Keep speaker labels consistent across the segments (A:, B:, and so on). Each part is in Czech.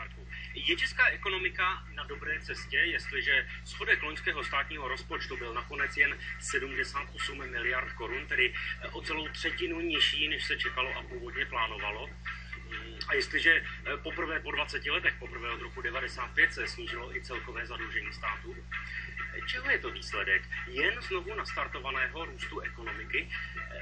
A: Heiparku. Je česká ekonomika na dobré cestě, jestliže schodek loňského státního rozpočtu byl nakonec jen 78 miliard korun, tedy o celou třetinu nižší, než se čekalo a původně plánovalo? A jestliže poprvé po 20 letech, poprvé od roku 1995 se snížilo i celkové zadlužení státu, čeho je to výsledek? Jen znovu nastartovaného růstu ekonomiky?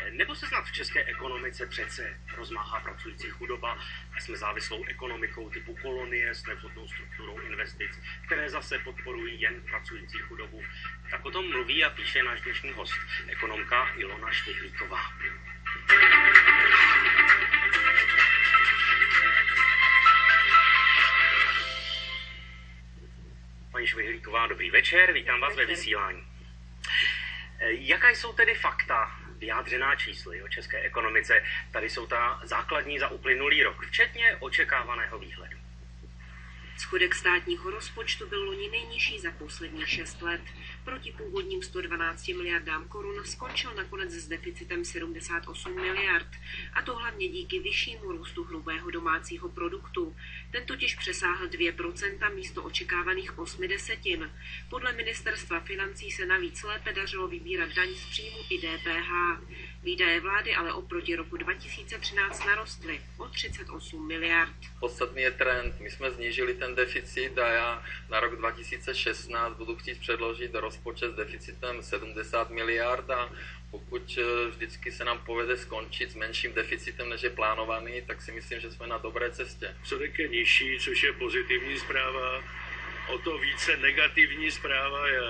A: Nebo se snad v české ekonomice přece rozmáhá pracující chudoba a jsme závislou ekonomikou typu kolonie s nevhodnou strukturou investic, které zase podporují jen pracující chudobu? Tak o tom mluví a píše náš dnešní host, ekonomka Ilona Švihlíková. Paní Švihlíková, dobrý večer, vítám vás ve vysílání. Jaká jsou tedy fakta, vyjádřená čísly o české ekonomice? Tady jsou ta základní za uplynulý rok, včetně očekávaného výhledu.
B: Schodek státního rozpočtu byl loni nejnižší za posledních 6 let. Proti původním 112 miliardám korun skončil nakonec s deficitem 78 miliard. A to hlavně díky vyššímu růstu hrubého domácího produktu. Ten totiž přesáhl 2% místo očekávaných 0,8. Podle ministerstva financí se navíc lépe dařilo vybírat daň z příjmu i DPH. Výdaje vlády ale oproti roku 2013 narostly o 38 miliard.
C: Podstatný je trend. My jsme znížili ten deficit a já na rok 2016 budu chtít předložit rozpočet s deficitem 70 miliard a pokud vždycky se nám povede skončit s menším deficitem, než je plánovaný, tak si myslím, že jsme na dobré cestě.
D: Schodek je nižší, což je pozitivní zpráva. O to více negativní zpráva je,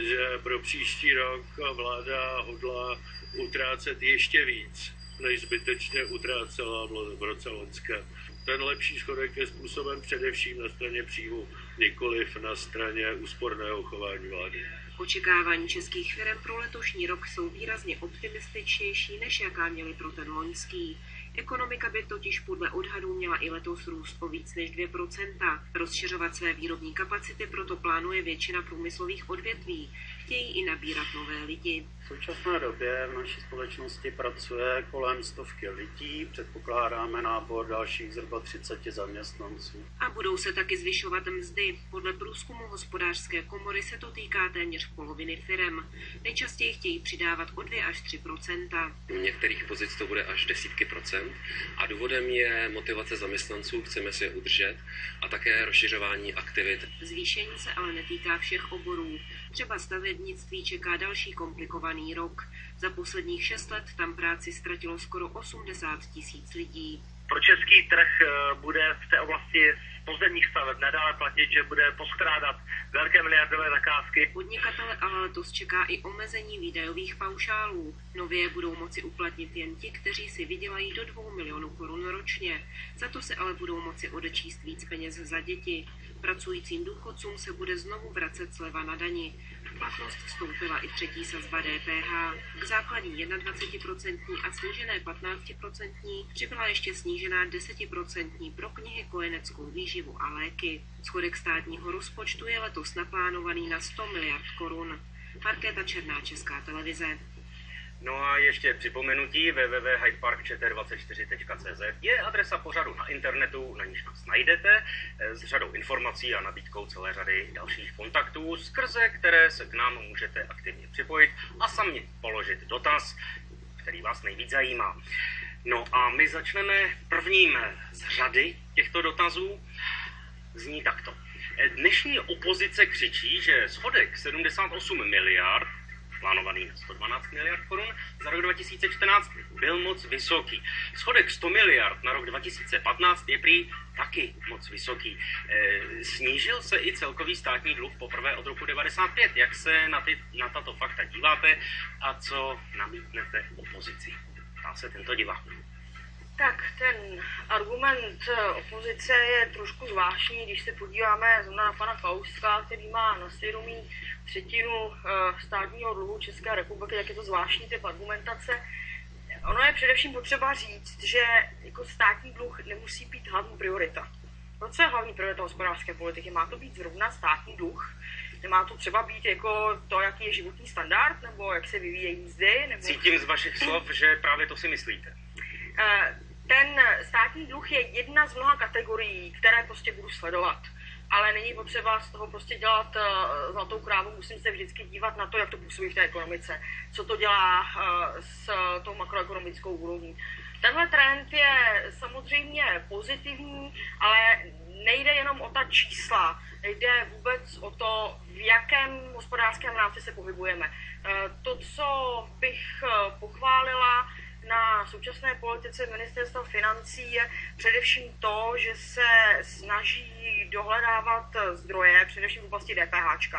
D: že pro příští rok vláda hodlá utrácet ještě víc, než zbytečně utrácela v roce loňském. Ten lepší schodek je způsoben především na straně příjmu, nikoliv na straně úsporného chování vlády.
B: Očekávání českých firem pro letošní rok jsou výrazně optimističtější, než jaká měly pro ten loňský. Ekonomika by totiž podle odhadů měla i letos růst o víc než 2%. Rozšiřovat své výrobní kapacity proto plánuje většina průmyslových odvětví. Chtějí i nabírat nové lidi.
E: V současné době v naší společnosti pracuje kolem 100 lidí, předpokládáme nábor dalších zhruba 30 zaměstnanců.
B: A budou se taky zvyšovat mzdy. Podle průzkumu hospodářské komory se to týká téměř poloviny firem. Nejčastěji chtějí přidávat o 2 až 3%.
F: U některých pozic to bude až desítky procent a důvodem je motivace zaměstnanců, chceme si je udržet a také rozšiřování aktivit.
B: Zvýšení se ale netýká všech oborů. Třeba stavebnictví čeká další komplikovaný rok. Za posledních 6 let tam práci ztratilo skoro 80 000 lidí.
G: Pro český trh bude v té oblasti pozemních staveb nadále platit, že bude postrádat velké miliardové zakázky.
B: Podnikatele ale letos čeká i omezení výdajových paušálů. Nově budou moci uplatnit jen ti, kteří si vydělají do 2 milionů korun ročně. Za to se ale budou moci odečíst víc peněz za děti. Pracujícím důchodcům se bude znovu vracet sleva na dani. V platnost vstoupila i třetí sazba DPH. K základní 21% a snížené 15% přibyla ještě snížená 10% pro knihy, kojeneckou výživu a léky. Schodek státního rozpočtu je letos naplánovaný na 100 miliard korun. Markéta Černá, Česká televize.
A: No a ještě připomenutí, www.heipark24.cz je adresa pořadu na internetu, na níž nás najdete, s řadou informací a nabídkou celé řady dalších kontaktů, skrze které se k nám můžete aktivně připojit a sami položit dotaz, který vás nejvíc zajímá. No a my začneme prvním z řady těchto dotazů. Zní takto. Dnešní opozice křičí, že schodek 78 miliard, plánovaný na 112 miliard korun, za rok 2014 byl moc vysoký. Schodek 100 miliard na rok 2015 je prý taky moc vysoký. Snížil se i celkový státní dluh poprvé od roku 1995. Jak se na tato fakta díváte a co namítnete opozici? Ptá se tento divák.
H: Tak ten argument opozice je trošku zvláštní, když se podíváme zrovna na pana Kalouska, který má na svědomí třetinu státního dluhu České republiky, jak je to zvláštní typ argumentace. Ono je především potřeba říct, že jako státní dluh nemusí být hlavní priorita. Proč je hlavní priorita hospodářské politiky? Má to být zrovna státní dluh? Nemá to třeba být jako to, jaký je životní standard, nebo jak se vyvíjejí mzdy? Nebo...
A: Cítím z vašich slov, že právě to si myslíte.
H: ten státní dluh je jedna z mnoha kategorií, které prostě budu sledovat. Ale není potřeba z toho prostě dělat zlatou krávu, musím se vždycky dívat na to, jak to působí v té ekonomice, co to dělá s tou makroekonomickou úrovní. Tenhle trend je samozřejmě pozitivní, ale nejde jenom o ta čísla, jde vůbec o to, v jakém hospodářském rámci se pohybujeme. To, co bych pochválila na současné politice ministerstva financí, je především to, že se snaží dohledávat zdroje, především v oblasti DPH,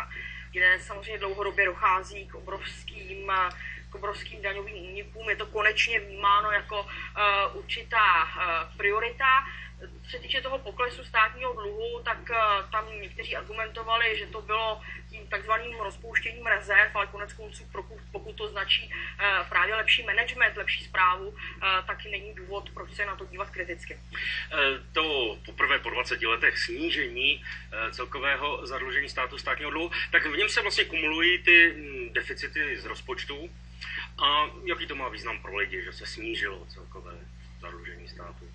H: kde samozřejmě dlouhodobě dochází k obrovským daňovým únikům. Je to konečně vnímáno jako určitá priorita. Co se týče toho poklesu státního dluhu, tak tam někteří argumentovali, že to bylo tím takzvaným rozpouštěním rezerv, ale koneckonců, pokud to značí právě lepší management, lepší správu, tak není důvod, proč se na to dívat kriticky.
A: To poprvé po 20 letech snížení celkového zadlužení státu, státního dluhu, tak v něm se vlastně kumulují ty deficity z rozpočtu. A jaký to má význam pro lidi, že se snížilo celkové zadlužení státu?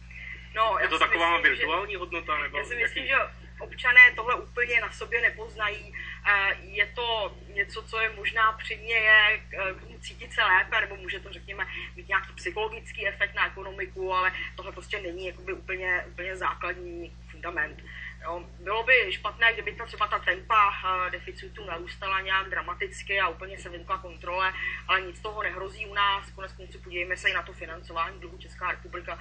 H: No,
A: je to taková virtuální hodnota? Nebo
H: já si myslím, že občané tohle úplně na sobě nepoznají. Je to něco, co je možná předněje k tomu cítit se lépe, nebo může to, řekněme, mít nějaký psychologický efekt na ekonomiku, ale tohle prostě není jakoby úplně základní fundament. Jo, bylo by špatné, kdyby třeba ta tempa deficitu narůstala nějak dramaticky a úplně se vymkla kontrole, ale nic toho nehrozí u nás. Koneckonců podívejme se i na to financování dluhu. Česká republika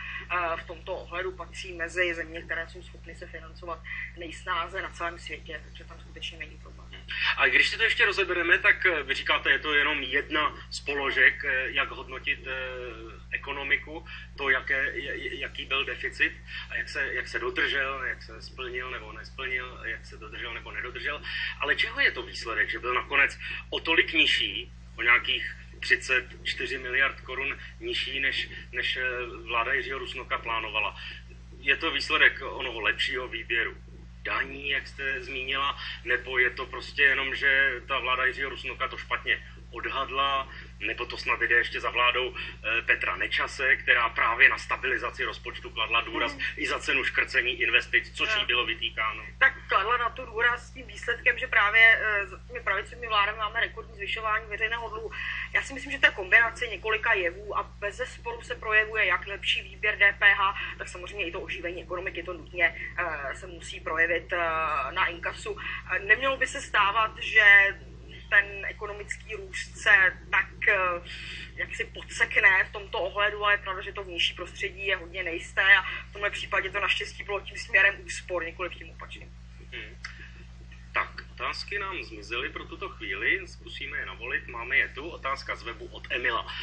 H: v tomto ohledu patří mezi země, které jsou schopny se financovat nejsnáze na celém světě, takže tam skutečně není problém.
A: A když si to ještě rozebereme, tak vy říkáte, je to jenom jedna z položek, jak hodnotit ekonomiku, to, jaký byl deficit a jak se dodržel, jak se splnil nebo nesplnil, jak se dodržel nebo nedodržel. Ale čeho je to výsledek, že byl nakonec o tolik nižší, o nějakých 34 miliard korun nižší, než vláda Jiřího Rusnoka plánovala? Je to výsledek onoho lepšího výběru daní, jak jste zmínila, nebo je to prostě jenom, že ta vláda Jiřího Rusnoka to špatně odhadla, nebo to snad jde ještě za vládou Petra Nečase, která právě na stabilizaci rozpočtu kladla důraz i za cenu škrcení investic, což jí bylo vytýkáno.
H: Tak kladla na to důraz s tím výsledkem, že právě s těmi pravicovými vládami máme rekordní zvyšování veřejného dluhu. Já si myslím, že to je kombinace několika jevů a bezesporu se projevuje jak lepší výběr DPH, tak samozřejmě i to oživení ekonomiky, to nutně se musí projevit na inkasu. Nemělo by se stávat, že ten ekonomický růst se tak jaksi podsekne v tomto ohledu, ale je pravda, že to vnější prostředí je hodně nejisté a v tomhle případě to naštěstí bylo tím směrem úspor, nikoliv tím opačným.
A: Tak, otázky nám zmizely pro tuto chvíli, zkusíme je navolit, máme je tu, otázka z webu od Emila.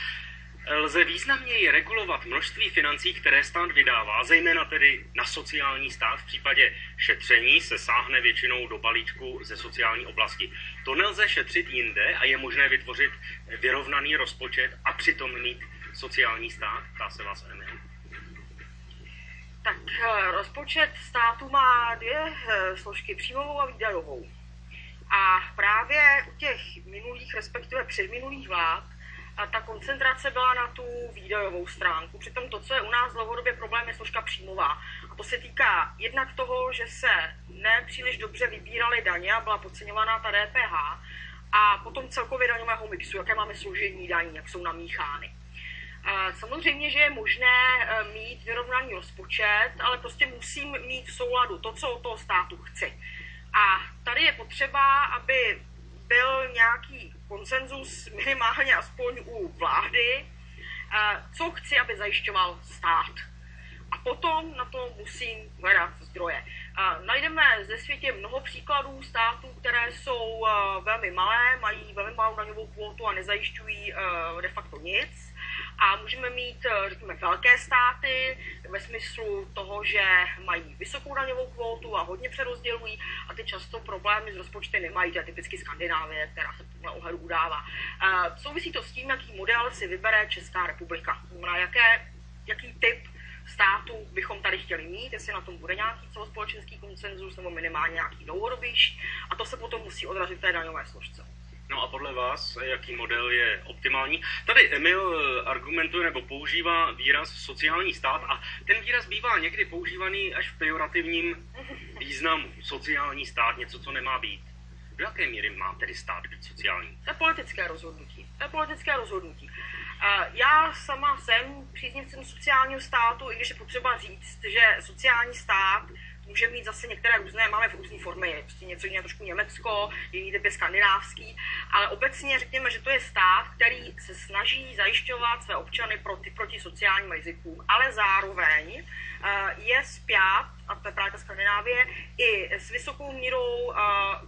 A: Lze významněji regulovat množství financí, které stát vydává, zejména tedy na sociální stát. V případě šetření se sáhne většinou do balíčku ze sociální oblasti. To nelze šetřit jinde a je možné vytvořit vyrovnaný rozpočet a přitom mít sociální stát? Ptá se vás Emil.
H: Tak rozpočet státu má dvě složky, příjmovou a výdajovou. A právě u těch minulých, respektive předminulých vlád, a ta koncentrace byla na tu výdajovou stránku. Přitom to, co je u nás dlouhodobě problém, je složka příjmová. A to se týká jednak toho, že se nepříliš dobře vybíraly daně a byla podceňovaná ta DPH, a potom celkově daňového mixu, jaké máme složení daní, jak jsou namíchány. Samozřejmě, že je možné mít vyrovnaný rozpočet, ale prostě musím mít v souladu to, co od toho státu chci. A tady je potřeba, aby byl nějaký konsenzus minimálně aspoň u vlády, co chci, aby zajišťoval stát. A potom na to musím hledat zdroje. Najdeme ze světě mnoho příkladů států, které jsou velmi malé, mají velmi malou daňovou kvótu a nezajišťují de facto nic. A můžeme mít, řekněme, velké státy ve smyslu toho, že mají vysokou daňovou kvótu a hodně přerozdělují a ty často problémy s rozpočty nemají, to je typicky Skandinávie, která se v tomhle ohledu udává. Souvisí to s tím, jaký model si vybere Česká republika. Znamená, jaký typ státu bychom tady chtěli mít, jestli na tom bude nějaký celospolečenský konsenzus nebo minimálně nějaký dlouhodobější, a to se potom musí odrazit v té daňové složce.
A: No a podle vás, jaký model je optimální? Tady Emil argumentuje nebo používá výraz sociální stát a ten výraz bývá někdy používaný až v pejorativním významu. Sociální stát, něco, co nemá být. Do jaké míry má tedy stát být sociální?
H: To je politické rozhodnutí. Já sama jsem příznivcem sociálního státu, i když je potřeba říct, že sociální stát může mít zase některé různé, máme v různé formy, prostě něco jiného trošku Německo, jiný typ je skandinávský, ale obecně řekněme, že to je stát, který se snaží zajišťovat své občany proti sociálním rizikům, ale zároveň je spjat, a to je právě ta Skandinávie, i s vysokou mírou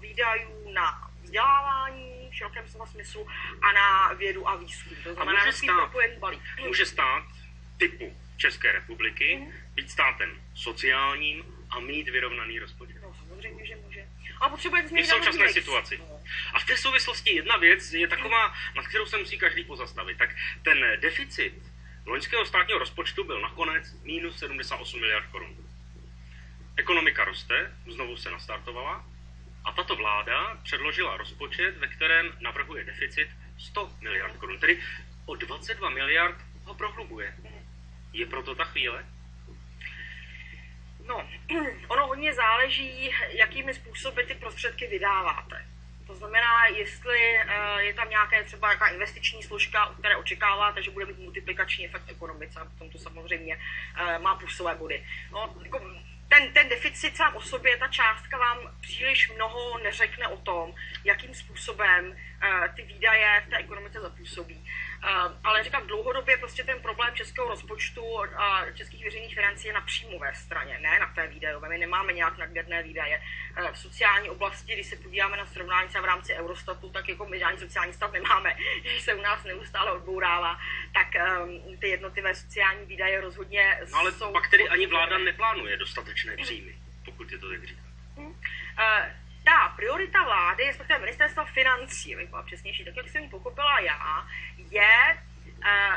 H: výdajů na vzdělávání v širokém slova smyslu a na vědu a výzkum. To znamená,
A: může stát typu České republiky být státem sociálním a mít vyrovnaný rozpočet.
H: No, samozřejmě, že může. Ale potřebuje změnit
A: v současné situaci. A v té souvislosti jedna věc je taková, nad kterou se musí každý pozastavit. Tak ten deficit loňského státního rozpočtu byl nakonec minus 78 miliard korun. Ekonomika roste, znovu se nastartovala a tato vláda předložila rozpočet, ve kterém navrhuje deficit 100 miliard korun. Tedy o 22 miliard ho prohlubuje. Je proto ta chvíle?
H: No, ono hodně záleží, jakými způsoby ty prostředky vydáváte. To znamená, jestli je tam nějaká investiční složka, u které očekáváte, že bude mít multiplikační efekt ekonomice, a potom to samozřejmě má plusové body. No, jako ten deficit sám o sobě, ta částka vám příliš mnoho neřekne o tom, jakým způsobem ty výdaje v té ekonomice zapůsobí. Ale říkám, dlouhodobě prostě ten problém českého rozpočtu a českých veřejných financí je na příjmové straně, ne na té výdajové. My nemáme nějak nadměrné výdaje. V sociální oblasti, když se podíváme na srovnání v rámci Eurostatu, tak jako my žádný sociální stát nemáme, když se u nás neustále odbourává, tak ty jednotlivé sociální výdaje rozhodně
A: no ale
H: jsou...
A: pak tedy ani vláda neplánuje dostatečné příjmy, pokud je to tak říká.
H: Ta priorita vlády, respektive ministerstva financí, abych byla přesnější, tak jak jsem ji pochopila já, je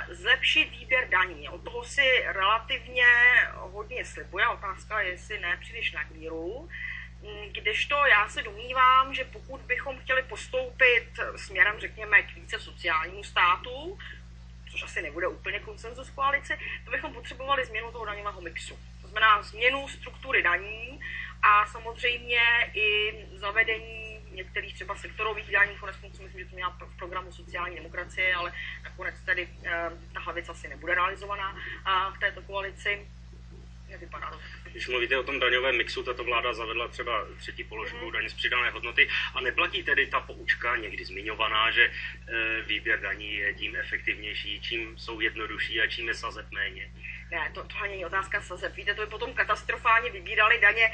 H: zlepšit výběr daní. Od toho si relativně hodně slibuje. Otázka je, jestli ne příliš nadmíru. Kdežto já se domnívám, že pokud bychom chtěli postoupit směrem, řekněme, k více sociálnímu státu, což asi nebude úplně konsenzus koalice, to bychom potřebovali změnu toho daňového mixu. To znamená změnu struktury daní a samozřejmě i zavedení některých třeba sektorových daní, konec konců myslím, že to měla v programu sociální demokracie, ale nakonec tedy ta hlavice asi nebude realizovaná v této koalici. Nevypadá to.
A: Když mluvíte o tom daňovém mixu, tato vláda zavedla třeba třetí položku daně z přidané hodnoty a neplatí tedy ta poučka někdy zmiňovaná, že výběr daní je tím efektivnější, čím jsou jednodušší a čím je sazeb méně.
H: Ne, to není otázka sazeb. Víte, to by potom katastrofálně vybírali daně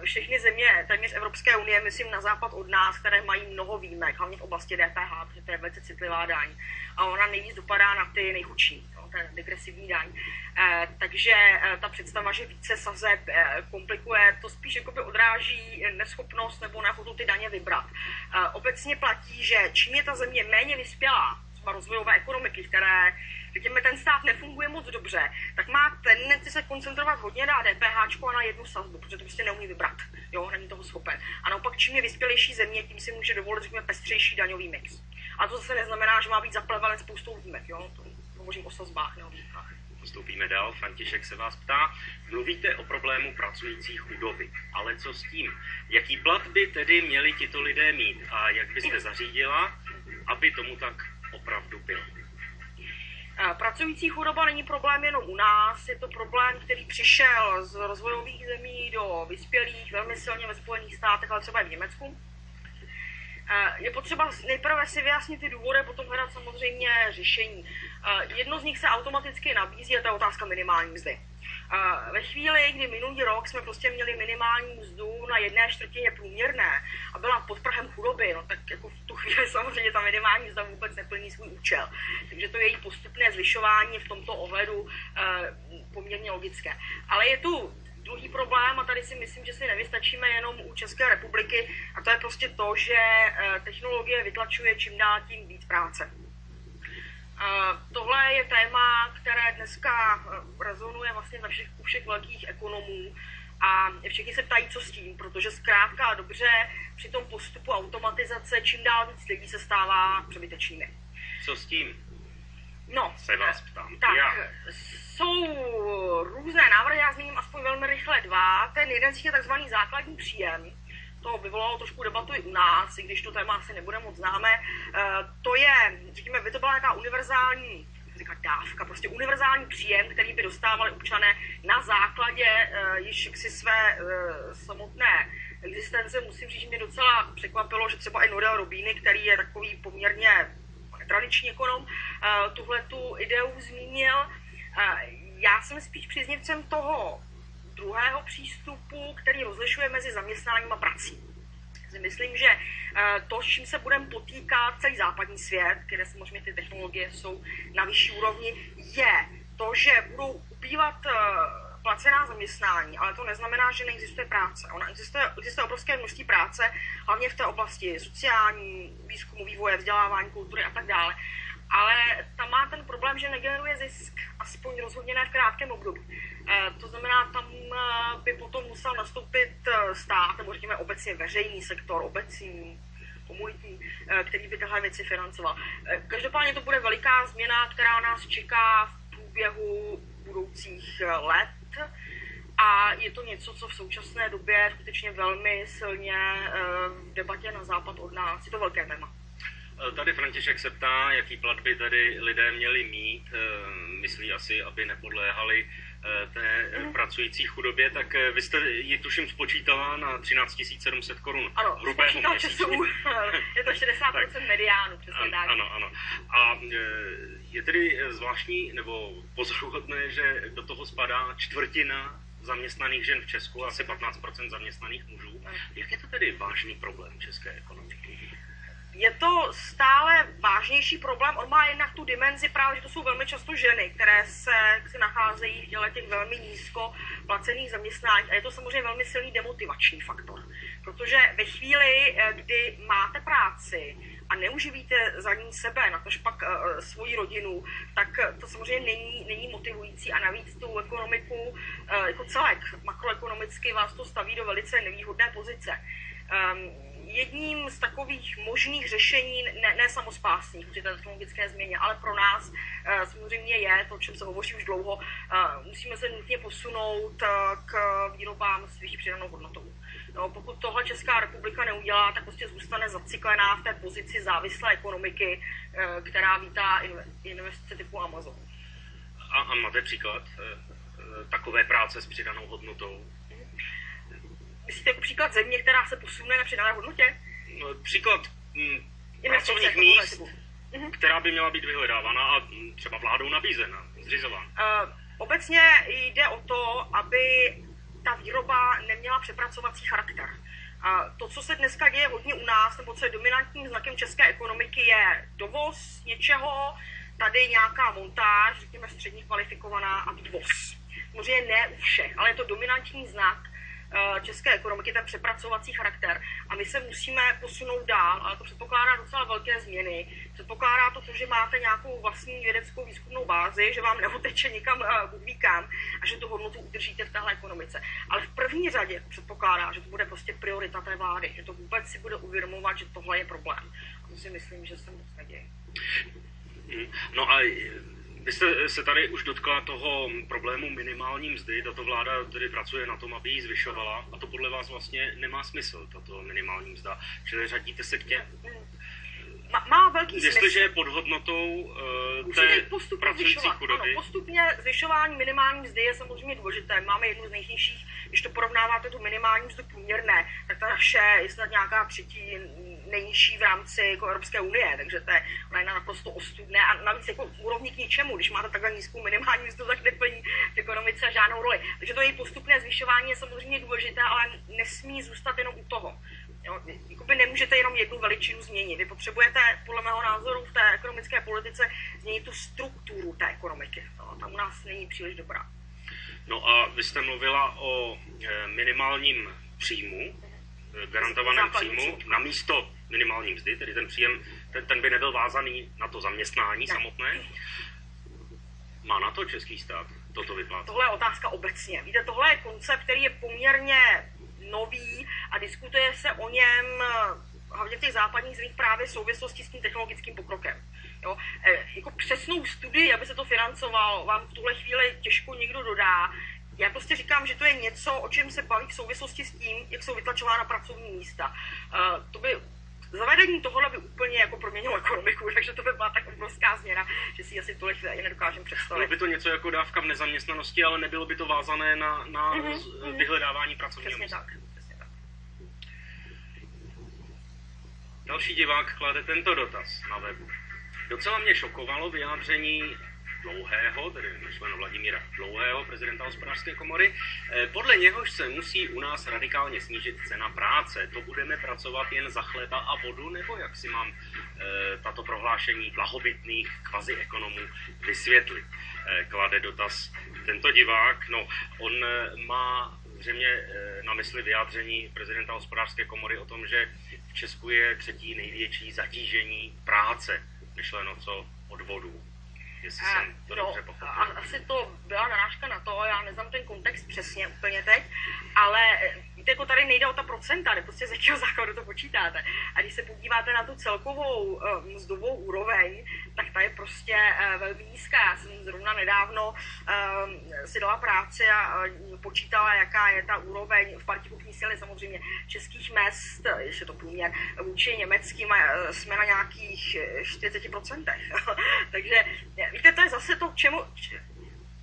H: všechny země téměř Evropské unie, myslím na západ od nás, které mají mnoho výjimek, hlavně v oblasti DPH, protože to je velice citlivá daň. A ona nejvíc dopadá na ty nejchudší, to je degresivní daň. Takže ta představa, že více sazeb komplikuje, to spíš jakoby odráží neschopnost nebo neochotu ty daně vybrat. Obecně platí, že čím je ta země méně vyspělá, třeba rozvojové ekonomiky, které řekněme, ten stát nefunguje moc dobře, tak má tendenci se koncentrovat hodně na DPH a na jednu sazbu, protože to prostě neumí vybrat. Jo, není toho schopen. A naopak, čím je vyspělejší země, tím si může dovolit, řekněme, pestřejší daňový mix. A to zase neznamená, že má být zaplevený spoustou výjimek, jo. To hovořím o sazbách, ne o výjimkách.
A: Postoupíme dál. František se vás ptá, mluvíte o problému pracující chudoby, ale co s tím? Jaký plat by tedy měli tito lidé mít a jak byste zařídila, aby tomu tak opravdu bylo?
H: Pracující chudoba není problém jenom u nás, je to problém, který přišel z rozvojových zemí do vyspělých, velmi silně ve Spojených státech, ale třeba i v Německu. Je potřeba nejprve si vyjasnit ty důvody, potom hledat samozřejmě řešení. Jedno z nich se automaticky nabízí a to je otázka minimální mzdy. Ve chvíli, kdy minulý rok jsme prostě měli minimální mzdu na 1/4 průměrné a byla pod prahem chudoby, no tak jako v tu chvíli samozřejmě ta minimální mzda vůbec neplní svůj účel. Takže to její postupné zvyšování v tomto ohledu poměrně logické. Ale je tu druhý problém a tady si myslím, že si nevystačíme jenom u České republiky a to je prostě to, že technologie vytlačuje čím dál tím víc práce. Tohle je téma, které dneska rezonuje vlastně u všech velkých ekonomů a všichni se ptají, co s tím, protože zkrátka dobře při tom postupu automatizace čím dál víc lidí se stává přebytečnými.
A: Co s tím?
H: No,
A: se vás ptám.
H: Tak, jsou různé návrhy, já zmíním aspoň velmi rychle dva. Ten jeden z nich je takzvaný základní příjem. To vyvolalo trošku debatu i u nás, i když to téma asi nebude moc známé. To je, řekněme, by to byla nějaká univerzální dávka, prostě univerzální příjem, který by dostávali občané na základě již jaksi své samotné existence. Musím říct, že mě docela překvapilo, že třeba i Noriel Robíny, který je takový poměrně tradiční ekonom, tuhletu ideu zmínil. Já jsem spíš příznivcem toho druhého přístupu, který rozlišuje mezi zaměstnáním a prací. Myslím, že to, s čím se budeme potýkat celý západní svět, kde samozřejmě ty technologie jsou na vyšší úrovni, je to, že budou ubývat placená zaměstnání, ale to neznamená, že neexistuje práce. Existuje obrovské množství práce, hlavně v té oblasti sociální, výzkumu, vývoje, vzdělávání, kultury a tak dále. Ale tam má ten problém, že negeneruje zisk, aspoň rozhodně ne v krátkém období. To znamená, tam by potom musel nastoupit stát, nebo řekněme obecně veřejný sektor, obecní, komunitní, který by tyhle věci financoval. Každopádně to bude veliká změna, která nás čeká v průběhu budoucích let. A je to něco, co v současné době skutečně velmi silně v debatě na západ od nás. Je to velké téma.
A: Tady František se ptá, jaký platby tady lidé měli mít. Myslí asi, aby nepodléhali té pracující chudobě, tak vy jste ji tuším spočítala na 13 700 korun.
H: Ano, spočítal času, je to 60% mediánu, přesně tak.
A: Ano. A je tedy zvláštní nebo pozoruhodné, že do toho spadá čtvrtina zaměstnaných žen v Česku, asi 15% zaměstnaných mužů. Jak je to tedy vážný problém české ekonomiky?
H: Je to stále vážnější problém. On má jednak tu dimenzi právě, že to jsou velmi často ženy, které se nacházejí v těch velmi nízko placených zaměstnáních. A je to samozřejmě velmi silný demotivační faktor. Protože ve chvíli, kdy máte práci a neuživíte za ní sebe, natož pak svoji rodinu, tak to samozřejmě není motivující a navíc tu ekonomiku jako celek makroekonomicky vás to staví do velice nevýhodné pozice. Jedním z takových možných řešení, ne samospásných při té technologické změně, ale pro nás samozřejmě je to, o čem se hovoří už dlouho, musíme se nutně posunout k výrobám s vyšší přidanou hodnotou. No, pokud tohle Česká republika neudělá, tak prostě zůstane zaciklená v té pozici závislé ekonomiky, která vítá investice typu Amazon.
A: A máte příklad takové práce s přidanou hodnotou?
H: Myslíte jako příklad země, která se posune na přidané hodnotě?
A: Příklad pracovních míst, která by měla být vyhledávána a třeba vládou nabízena, zřizována.
H: Obecně jde o to, aby ta výroba neměla přepracovací charakter. To, co se dneska děje hodně u nás, nebo co je dominantním znakem české ekonomiky, je dovoz něčeho, tady nějaká montáž, řekněme středně kvalifikovaná a vývoz. Samozřejmě ne u všech, ale je to dominantní znak české ekonomiky, ten přepracovací charakter. A my se musíme posunout dál, ale to předpokládá docela velké změny. Předpokládá to, že máte nějakou vlastní vědeckou výzkumnou bázi, že vám neoteče nikam kam a že tu hodnotu udržíte v téhle ekonomice. Ale v první řadě předpokládá, že to bude prostě priorita té vlády, že to vůbec si bude uvědomovat, že tohle je problém. A to si myslím, že se moc neděje.
A: No a vy jste se tady už dotkla toho problému minimální mzdy, tato vláda tedy pracuje na tom, aby ji zvyšovala a to podle vás vlastně nemá smysl, tato minimální mzda, čili řadíte se k těm.
H: Má velký smysl.
A: Jestliže je pod hodnotou té pracující chudoby.
H: Ano, postupně zvyšování minimální mzdy je samozřejmě důležité. Máme jednu z nejnižších, když to porovnáváte tu minimální mzdu průměrné, tak ta naše je snad nějaká třetí nejnižší v rámci jako Evropské unie, takže ona je naprosto ostudné a navíc jako úrovni k ničemu, když máte takhle nízkou minimální mzdu, tak neplní v ekonomice žádnou roli. Takže to její postupné zvyšování je samozřejmě důležité, ale nesmí zůstat jenom u toho. Jo, jakoby nemůžete jenom jednu veličinu změnit. Vy potřebujete, podle mého názoru, v té ekonomické politice změnit tu strukturu té ekonomiky. No, tam u nás není příliš dobrá.
A: No a vy jste mluvila o minimálním příjmu, garantovaném příjmu, na místo minimální mzdy, tedy ten příjem, ten by nebyl vázaný na to zaměstnání samotné. Má na to český stát toto vyplácet?
H: Tohle je otázka obecně. Víte, tohle je koncept, který je poměrně nový a diskutuje se o něm hlavně v těch západních zemích právě v souvislosti s tím technologickým pokrokem. Jo? Jako přesnou studii, aby se to financovalo, vám v tuhle chvíli těžko někdo dodá. Já prostě říkám, že to je něco, o čem se baví v souvislosti s tím, jak jsou vytlačována pracovní místa. To by zavedení tohohle by úplně jako proměnilo ekonomiku, takže to by byla tak obrovská změna, že si asi tohle chvíli nedokážeme představit.
A: Bylo by to něco jako dávka v nezaměstnanosti, ale nebylo by to vázané na vyhledávání pracovního místa.
H: Přesně tak.
A: Další divák klade tento dotaz na webu. Docela mě šokovalo vyjádření Dlouhého, tedy myšleno Vladimíra Dlouhého, prezidenta Hospodářské komory. Podle něhož se musí u nás radikálně snížit cena práce. To budeme pracovat jen za chleba a vodu, nebo jak si mám tato prohlášení blahobytných kvaziekonomů vysvětlit? Klade dotaz tento divák. No, on má zřejmě na mysli vyjádření prezidenta Hospodářské komory o tom, že v Česku je třetí největší zatížení práce, myšleno co odvodů.
H: Asi to byla narážka na to, já neznám ten kontext přesně úplně teď, ale víte, jako tady nejde o ta procenta, prostě z jakého základu to počítáte. A když se podíváte na tu celkovou mzdovou úroveň, tak ta je prostě velmi nízká. Já jsem zrovna nedávno si dala práci a počítala, jaká je ta úroveň v partii kupní síly, samozřejmě českých mezd, ještě to průměr, vůči německým, jsme na nějakých 40%. Takže víte, to je zase to,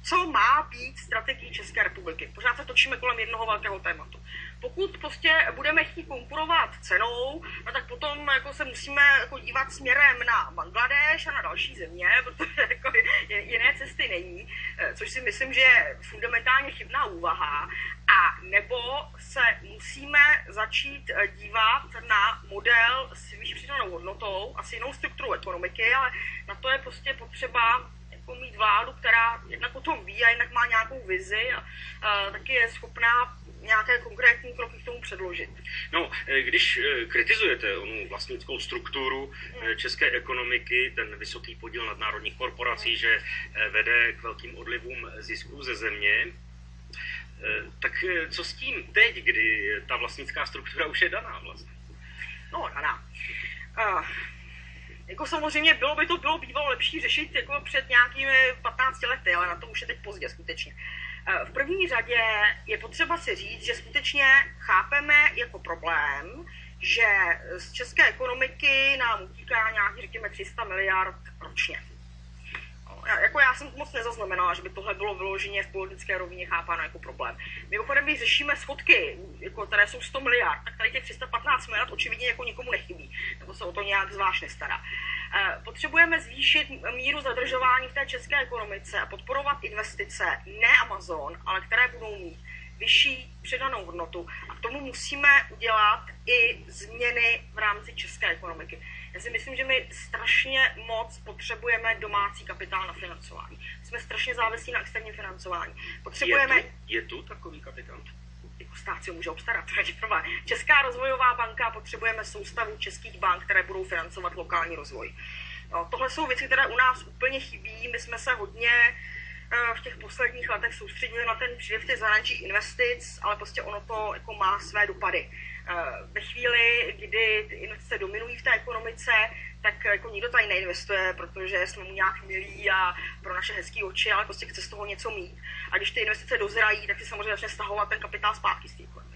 H: co má být strategií České republiky. Pořád se točíme kolem jednoho velkého tématu. Pokud prostě budeme chtít konkurovat cenou, no tak potom jako se musíme jako dívat směrem na Bangladeš a na další země, protože jako jiné cesty není, což si myslím, že je fundamentálně chybná úvaha. A nebo se musíme začít dívat na model s vyšší přidanou hodnotou, asi jinou strukturu ekonomiky, ale na to je prostě potřeba jako mít vládu, která jednak o tom ví a jednak má nějakou vizi a taky je schopná nějaké konkrétní kroky k tomu předložit.
A: No, když kritizujete onu vlastnickou strukturu české ekonomiky, ten vysoký podíl nadnárodních korporací, že vede k velkým odlivům zisků ze země, tak co s tím teď, kdy ta vlastnická struktura už je daná vlastně?
H: No, daná. Jako samozřejmě bylo bývalo lepší řešit jako před nějakými 15 lety, ale na to už je teď pozdě skutečně. V první řadě je potřeba si říct, že skutečně chápeme jako problém, že z české ekonomiky nám utíká nějaký, řekněme, 300 miliard ročně. Já jsem moc nezaznamenala, že by tohle bylo vyloženě v politické rovině chápáno jako problém. Mimochodem, když řešíme schodky, jako, které jsou 100 miliard, tak tady těch 315 miliard očividně jako nikomu nechybí, nebo se o to nějak zvlášť nestará. Potřebujeme zvýšit míru zadržování v té české ekonomice a podporovat investice, ne Amazon, ale které budou mít vyšší přidanou hodnotu. A k tomu musíme udělat i změny v rámci české ekonomiky. Já si myslím, že my strašně moc potřebujeme domácí kapitál na financování. Jsme strašně závislí na externím financování. Potřebujeme...
A: Je tu takový kapitál?
H: Jako stát si ho může obstarat, to je problém. Česká rozvojová banka, potřebujeme soustavu českých bank, které budou financovat lokální rozvoj. No, tohle jsou věci, které u nás úplně chybí. My jsme se hodně v těch posledních letech soustředili na ten příliv těch zahraničních investic, ale prostě ono to jako má své dopady. Ve chvíli, kdy ty investice dominují v té ekonomice, tak jako nikdo tady neinvestuje, protože jsme mu nějak milí a pro naše hezké oči, ale prostě chce z toho něco mít. A když ty investice dozrají, tak si samozřejmě začne stahovat ten kapitál zpátky z té ekonomiky.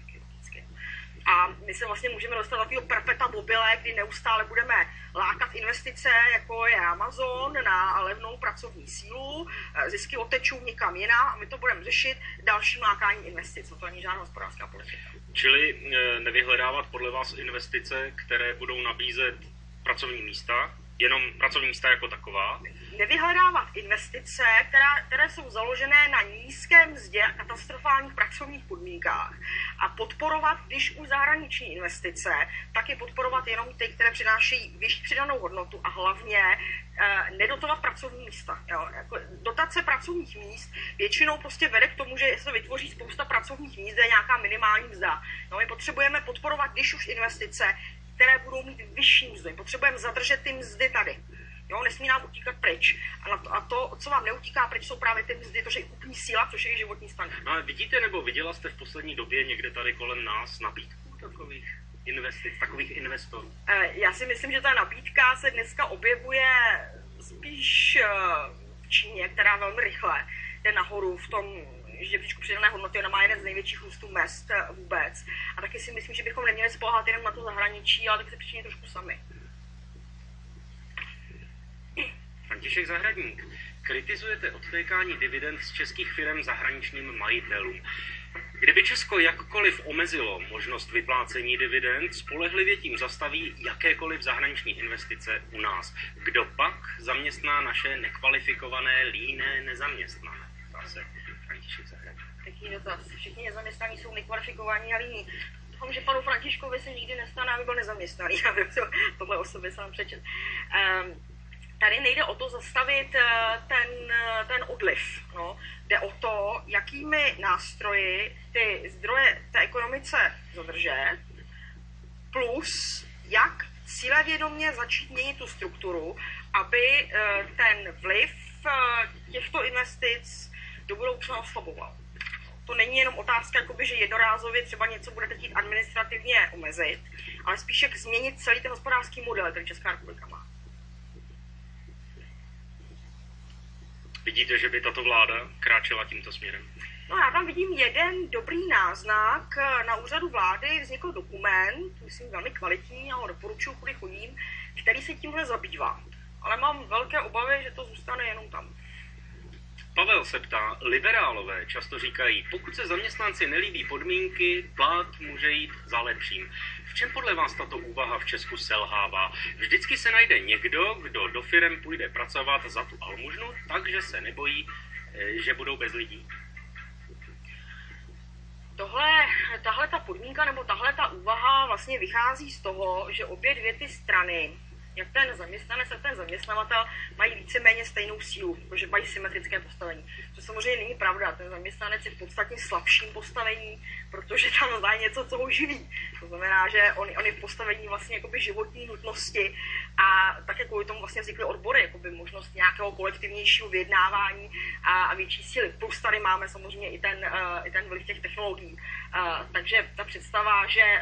H: A my se vlastně můžeme dostat do takového perpeta mobile, kdy neustále budeme lákat investice, jako je Amazon, na levnou pracovní sílu, zisky odtečou někam jinam a my to budeme řešit dalším lákáním investic. To není žádná hospodářská politika.
A: Čili nevyhledávat podle vás investice, které budou nabízet pracovní místa, jenom pracovní místa jako taková?
H: Nevyhledávat investice, které jsou založené na nízké mzdě a katastrofálních pracovních podmínkách a podporovat, když už zahraniční investice, tak je podporovat jenom ty, které přinášejí vyšší přidanou hodnotu a hlavně nedotovat pracovní místa. Jo? Jako dotace pracovních míst většinou prostě vede k tomu, že se vytvoří spousta pracovních míst, je nějaká minimální mzda. No, my potřebujeme podporovat, když už investice, které budou mít vyšší mzdy. Potřebujeme zadržet ty mzdy tady. Jo, nesmí nám utíkat pryč. A to, co vám neutíká pryč, jsou právě ty mzdy, to je kupní síla, což je i životní standard.
A: No ale vidíte, nebo viděla jste v poslední době někde tady kolem nás nabídku takových investic, takových investorů?
H: Já si myslím, že ta nabídka se dneska objevuje spíš v Číně, která velmi rychle jde nahoru v tom žebříčku přidané hodnoty. Ona má jeden z největších růstů mezd vůbec. A taky si myslím, že bychom neměli spoléhat jenom na to zahraničí, ale taky se přičinit trošku sami.
A: František Zahradník. Kritizujete odtékání dividend z českých firm zahraničním majitelům. Kdyby Česko jakkoliv omezilo možnost vyplácení dividend, spolehlivě tím zastaví jakékoliv zahraniční investice u nás. Kdo pak zaměstná naše nekvalifikované, líné, nezaměstnané? Zase František Zahradník.
H: Taký dotaz. Všichni nezaměstnaní jsou nekvalifikovaní a líní. Doufám, že panu Františkovi se nikdy nestane, aby byl nezaměstnaný. Já bych tohle o sobě sám přečet. Tady nejde o to zastavit ten odliv. No. Jde o to, jakými nástroji ty zdroje té ekonomice zadržet, plus jak cílevědomě začít měnit tu strukturu, aby ten vliv těchto investic do budoucna oslaboval. To není jenom otázka, jakoby, že jednorázově třeba něco budete chtít administrativně omezit, ale spíš jak změnit celý ten hospodářský model, který Česká republika má.
A: Vidíte, že by tato vláda kráčela tímto směrem?
H: No já tam vidím jeden dobrý náznak. Na úřadu vlády vznikl dokument, myslím velmi kvalitní, já ho doporučuji, kudy chodím, který se tímhle zabývá. Ale mám velké obavy, že to zůstane jenom tam.
A: Pavel se ptá, liberálové často říkají, pokud se zaměstnanci nelíbí podmínky, plat může jít za lepším. V čem podle vás tato úvaha v Česku selhává? Vždycky se najde někdo, kdo do firem půjde pracovat za tu almužnu, takže se nebojí, že budou bez lidí.
H: Tahle ta podmínka nebo tahle ta úvaha vlastně vychází z toho, že obě dvě ty strany, jak ten zaměstnanec a ten zaměstnavatel, mají víceméně stejnou sílu, protože mají symetrické postavení. To samozřejmě není pravda, ten zaměstnanec je v podstatně slabším postavení, protože tam má něco, co ho živí. To znamená, že on je v postavení vlastně jakoby životní nutnosti a také kvůli tomu vlastně vznikly odbory, jakoby možnost nějakého kolektivnějšího vyjednávání a větší síly. Plus tady máme samozřejmě i ten vliv těch technologií. Takže ta představa, že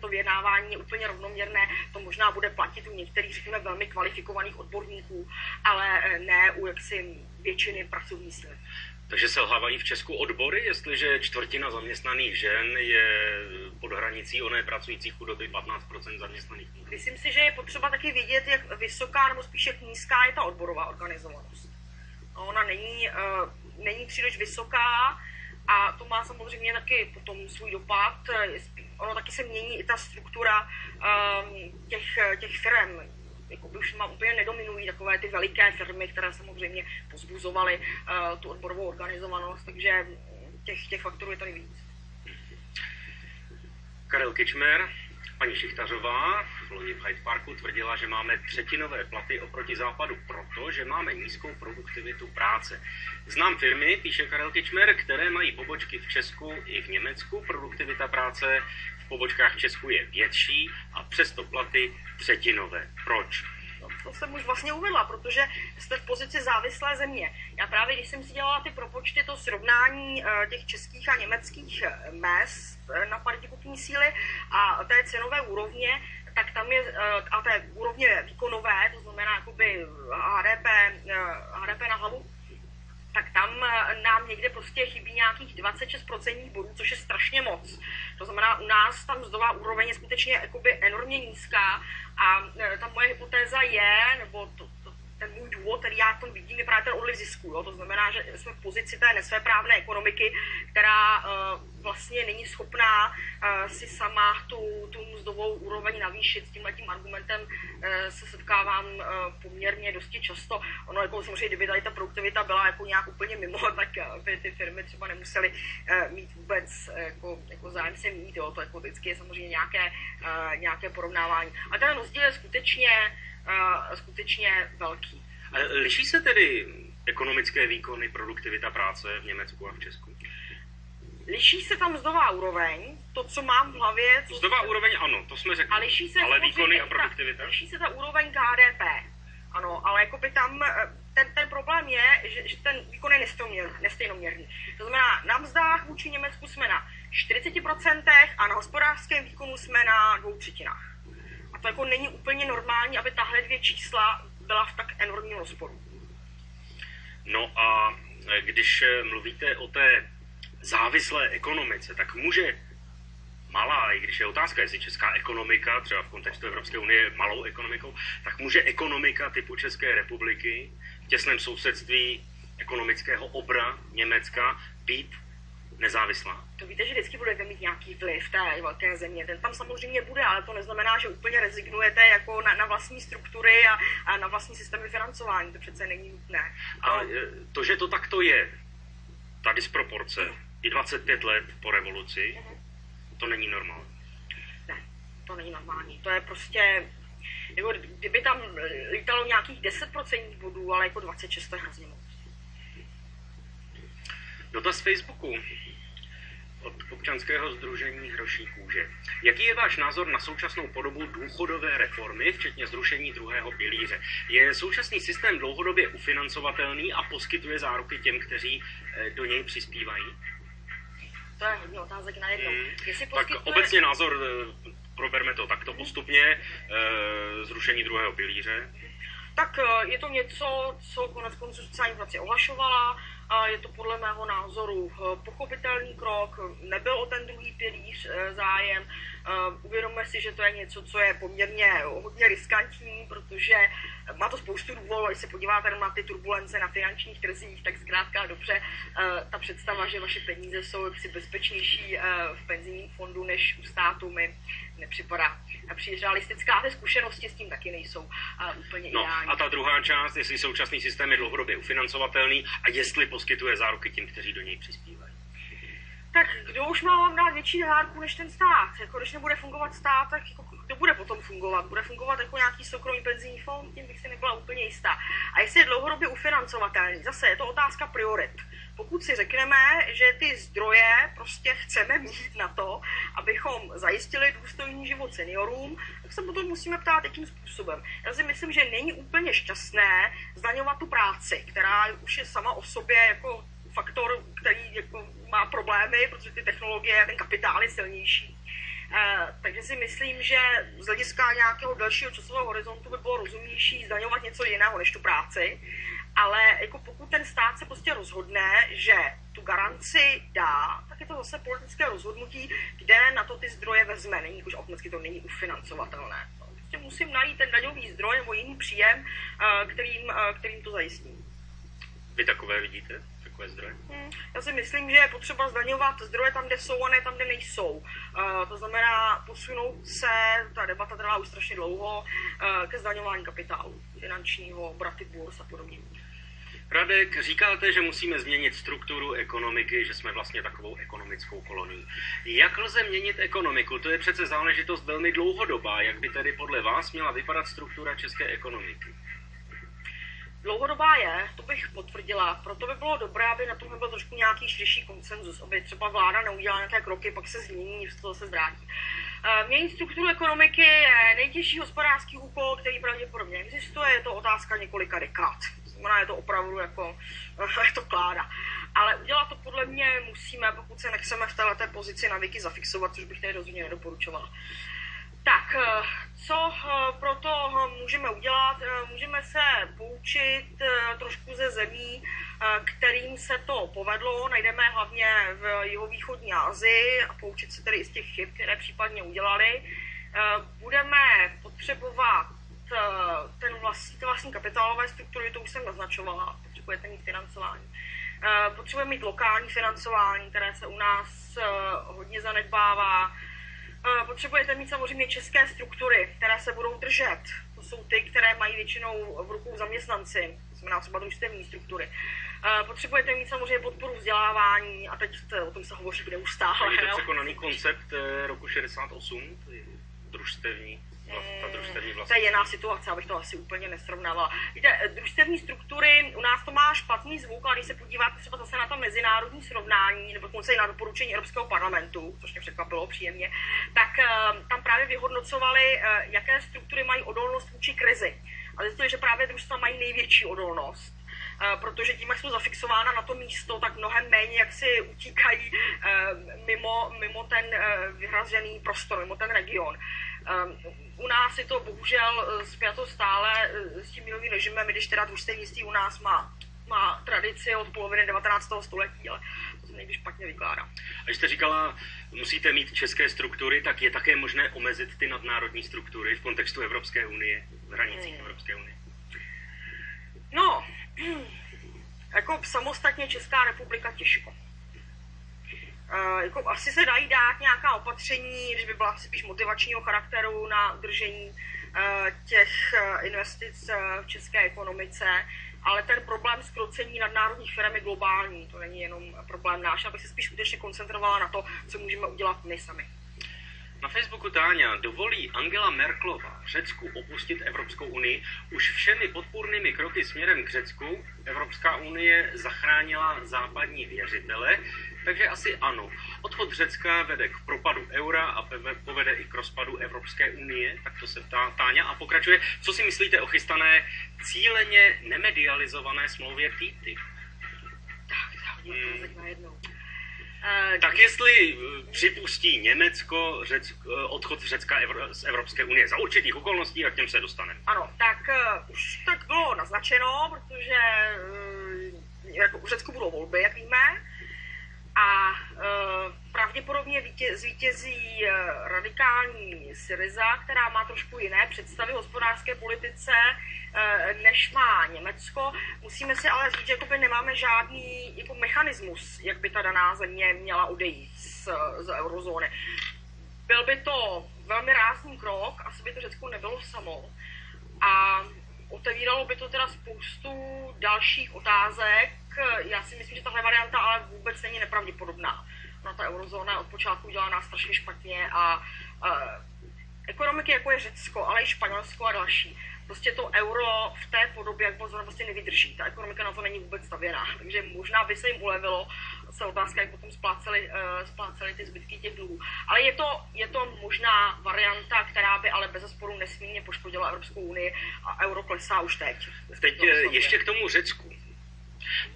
H: to vyjednávání je úplně rovnoměrné, to možná bude platit u některých, řekněme, velmi kvalifikovaných odborníků, ale ne u jaksi většiny pracovní síly.
A: Takže selhávají v Česku odbory, jestliže čtvrtina zaměstnaných žen je pod hranicí oné pracující chudoby 15% zaměstnaných.
H: Myslím si, že je potřeba taky vidět, jak vysoká nebo spíš jak nízká je ta odborová organizovanost. Ona není příliš vysoká a to má samozřejmě taky potom svůj dopad. Ono taky se mění i ta struktura těch firm. Jakoby už úplně nedominují takové ty veliké firmy, které samozřejmě pozbuzovaly tu odborovou organizovanost, takže těch faktorů je tady víc.
A: Karel Kyčmer, paní Šichtařová v loni v Hyde Parku tvrdila, že máme třetinové platy oproti západu proto, že máme nízkou produktivitu práce. Znám firmy, píše Karel Kyčmer, které mají pobočky v Česku i v Německu. Produktivita práce v pobočkách v Česku je větší a přesto platy třetinové. Proč?
H: To jsem už vlastně uvedla, protože jste v pozici závislé země. Já právě, když jsem si dělala ty propočty, to srovnání těch českých a německých mezd na pardě kupní síly a té cenové úrovně, tak tam je, a té úrovně výkonové, to znamená jakoby HDP na hlavu, tak tam nám někde prostě chybí nějakých 26% bodů, což je strašně moc. To znamená, u nás ta mzdová úroveň je skutečně jakoby enormně nízká a ta moje hypotéza je, nebo ten můj důvod, který já v tom vidím, je právě ten odliv zisků. Jo? To znamená, že jsme v pozici té nesvéprávné ekonomiky, která vlastně není schopná si sama tu mzdovou úroveň navýšit. S tímhletím argumentem se setkávám poměrně dosti často. Ono jako samozřejmě, kdyby tady ta produktivita byla jako nějak úplně mimo, tak by ty firmy třeba nemusely mít vůbec jako zájem se mít. Jo? To jako vždycky je samozřejmě nějaké porovnávání. A ten rozdíl je skutečně velký.
A: Liší se tedy ekonomické výkony, produktivita práce v Německu a v Česku?
H: Liší se tam mzdová úroveň, to, co mám v hlavě...
A: Mzdová úroveň, ano, to jsme řekli. Ale výkony a produktivita?
H: Liší se ta úroveň HDP, ano, ale jakoby tam ten problém je, že ten výkon je nestejnoměrný. To znamená, na mzdách vůči Německu jsme na 40% a na hospodářském výkonu jsme na 2/3. A to jako není úplně normální, aby tahle dvě čísla byla v tak enormním rozporu.
A: No a když mluvíte o té závislé ekonomice, tak může malá, i když je otázka, jestli česká ekonomika, třeba v kontextu Evropské unie je malou ekonomikou, tak může ekonomika typu České republiky v těsném sousedství ekonomického obra Německa být nezávislá?
H: To víte, že vždycky budete mít nějaký vliv té velké země. Ten tam samozřejmě bude, ale to neznamená, že úplně rezignujete jako na vlastní struktury a na vlastní systémy financování. To přece není nutné.
A: A to, že to takto je, ta disproporce, i 25 let po revoluci, to není normální.
H: Ne, to není normální. To je prostě, jako kdyby tam lítalo nějakých 10% bodů, ale jako 26 to je hrozně moc.
A: Dotaz Facebooku od občanského sdružení Hroší kůže. Jaký je váš názor na současnou podobu důchodové reformy, včetně zrušení druhého pilíře? Je současný systém dlouhodobě ufinancovatelný a poskytuje záruky těm, kteří do něj přispívají?
H: To je hodně otázek na jedno.
A: Tak obecně názor, proberme to takto postupně, zrušení druhého pilíře.
H: Tak je to něco, co konec konců sociální demokracie ohlašovala. Je to podle mého názoru pochopitelný krok. Nebyl o ten druhý pilíř zájem. Uvědomme si, že to je něco, co je poměrně hodně riskantní, protože má to spoustu důvodů. Když se podíváte na ty turbulence na finančních trzích, tak zkrátka dobře ta představa, že vaše peníze jsou jaksi bezpečnější v penzijním fondu než u státu, mi nepřipadá příliš realistická. A ty zkušenosti s tím taky nejsou úplně ideální.
A: A ta druhá část, jestli současný systém je dlouhodobě ufinancovatelný a jestli poskytuje záruky těm, kteří do něj přispívají.
H: Tak kdo už má vám dát větší zárku než ten stát? Jako, když nebude fungovat stát, tak jako, kdo bude potom fungovat? Bude fungovat jako nějaký soukromý penzijní fond? Tím bych si nebyla úplně jistá. A jestli je dlouhodobě ufinancovatelný, zase je to otázka priorit. Pokud si řekneme, že ty zdroje prostě chceme mít na to, abychom zajistili důstojný život seniorům, tak se potom musíme ptát, jakým způsobem. Já si myslím, že není úplně šťastné zdaňovat tu práci, která už je sama o sobě jako faktor, který jako má problémy, protože ty technologie, ten kapitál je silnější. Takže si myslím, že z hlediska nějakého dalšího časového horizontu by bylo rozumnější zdaňovat něco jiného než tu práci. Ale jako pokud ten stát se prostě rozhodne, že tu garanci dá, tak je to zase politické rozhodnutí, kde na to ty zdroje vezme. Není, jakože automaticky to není ufinancovatelné. Prostě musím najít ten daňový zdroj nebo jiný příjem, kterým to zajistí.
A: Vy takové vidíte? Takové zdroje?
H: Já si myslím, že je potřeba zdaňovat zdroje tam, kde jsou a ne tam, kde nejsou. To znamená posunout se, ta debata trvá už strašně dlouho, ke zdaňování kapitálu, finančního, obraty burs a podobně.
A: Radek, říkáte, že musíme změnit strukturu ekonomiky, že jsme vlastně takovou ekonomickou kolonií. Jak lze měnit ekonomiku? To je přece záležitost velmi dlouhodobá. Jak by tedy podle vás měla vypadat struktura české ekonomiky?
H: Dlouhodobá je, to bych potvrdila, proto by bylo dobré, aby na tom byl trošku nějaký širší konsenzus, aby třeba vláda neudělala nějaké kroky, pak se změní, to se zvrátí. Měnit strukturu ekonomiky je nejtěžší hospodářský úkol, který pravděpodobně existuje, je to otázka několika dekád. Znamená, je to opravdu jako, je to kláda. Ale udělat to podle mě musíme, pokud se nechceme v této pozici na věky zafixovat, což bych tady rozhodně nedoporučovala. Tak, co pro to můžeme udělat? Můžeme se poučit trošku ze zemí, kterým se to povedlo. Najdeme hlavně v jihovýchodní Asii a poučit se tedy i z těch chyb, které případně udělali. Budeme potřebovat ty vlastní kapitálové struktury, to už jsem naznačovala. Potřebujete mít financování. Potřebujeme mít lokální financování, které se u nás hodně zanedbává. Potřebujete mít samozřejmě české struktury, které se budou držet. To jsou ty, které mají většinou v rukou zaměstnanci, to znamená třeba družstevní struktury. Potřebujete mít samozřejmě podporu vzdělávání a teď o tom se hovoří neustále.
A: Je to překonaný koncept roku 68, družstevní.
H: To je jiná situace, abych to asi úplně nesrovnávala. Víte, družstevní struktury, u nás to má špatný zvuk, ale když se podíváte třeba zase na to mezinárodní srovnání, nebo dokonce i na doporučení Evropského parlamentu, což mě překvapilo příjemně, tak tam právě vyhodnocovali, jaké struktury mají odolnost vůči krizi. A zjistili, že právě družstva mají největší odolnost. protože tím, jak jsou zafixována na to místo, tak mnohem méně jak si utíkají mimo ten vyhrazený prostor, mimo ten region. U nás je to bohužel spjato stále s tím mírovým režimem, když teda družstevnictví u nás má tradici od poloviny 19. století, ale to se někdy špatně vykládá.
A: A když jste říkala, musíte mít české struktury, tak je také možné omezit ty nadnárodní struktury v kontextu Evropské unie, v hranicích Evropské unie?
H: No, jako samostatně Česká republika těžko. Jako asi se dají dát nějaká opatření, když by byla spíš motivačního charakteru na udržení těch investic v české ekonomice, ale ten problém zkrocení nadnárodních firm je globální, to není jenom problém náš, abych se spíš skutečně koncentrovala na to, co můžeme udělat my sami.
A: Na Facebooku Táňa, dovolí Angela Merkelová Řecku opustit Evropskou unii? Už všemi podpůrnými kroky směrem k Řecku Evropská unie zachránila západní věřitele, takže asi ano. Odchod Řecka vede k propadu eura a povede i k rozpadu Evropské unie, tak to se ptá Táňa a pokračuje. Co si myslíte o chystané cíleně nemedializované smlouvě TTIP? Tak jestli připustí Německo odchod Řecka z Evropské unie za určitých okolností, a k těm se dostaneme.
H: Ano, tak už tak bylo naznačeno, protože jako v Řecku budou volby, jak víme, a pravděpodobně zvítězí radikální Syriza, která má trošku jiné představy o hospodářské politice, než má Německo. Musíme si ale říct, že nemáme žádný jako mechanismus, jak by ta daná země měla odejít z eurozóny. Byl by to velmi rázný krok, asi by to Řecko nebylo samo. A otevíralo by to teda spoustu dalších otázek. Já si myslím, že tahle varianta ale vůbec není nepravděpodobná. Na ta eurozóna od počátku udělaná strašně špatně a ekonomiky, jako je Řecko, ale i Španělsko a další, prostě to euro v té podobě, jak bylo prostě nevydrží. Ta ekonomika na to není vůbec stavěná, takže možná by se jim ulevilo, se otázka, jak potom spláceli ty zbytky těch dluhů. Ale je to možná varianta, která by ale bezesporu nesmírně poškodila Evropskou unii a euro klesá už teď.
A: Teď ještě k tomu Řecku.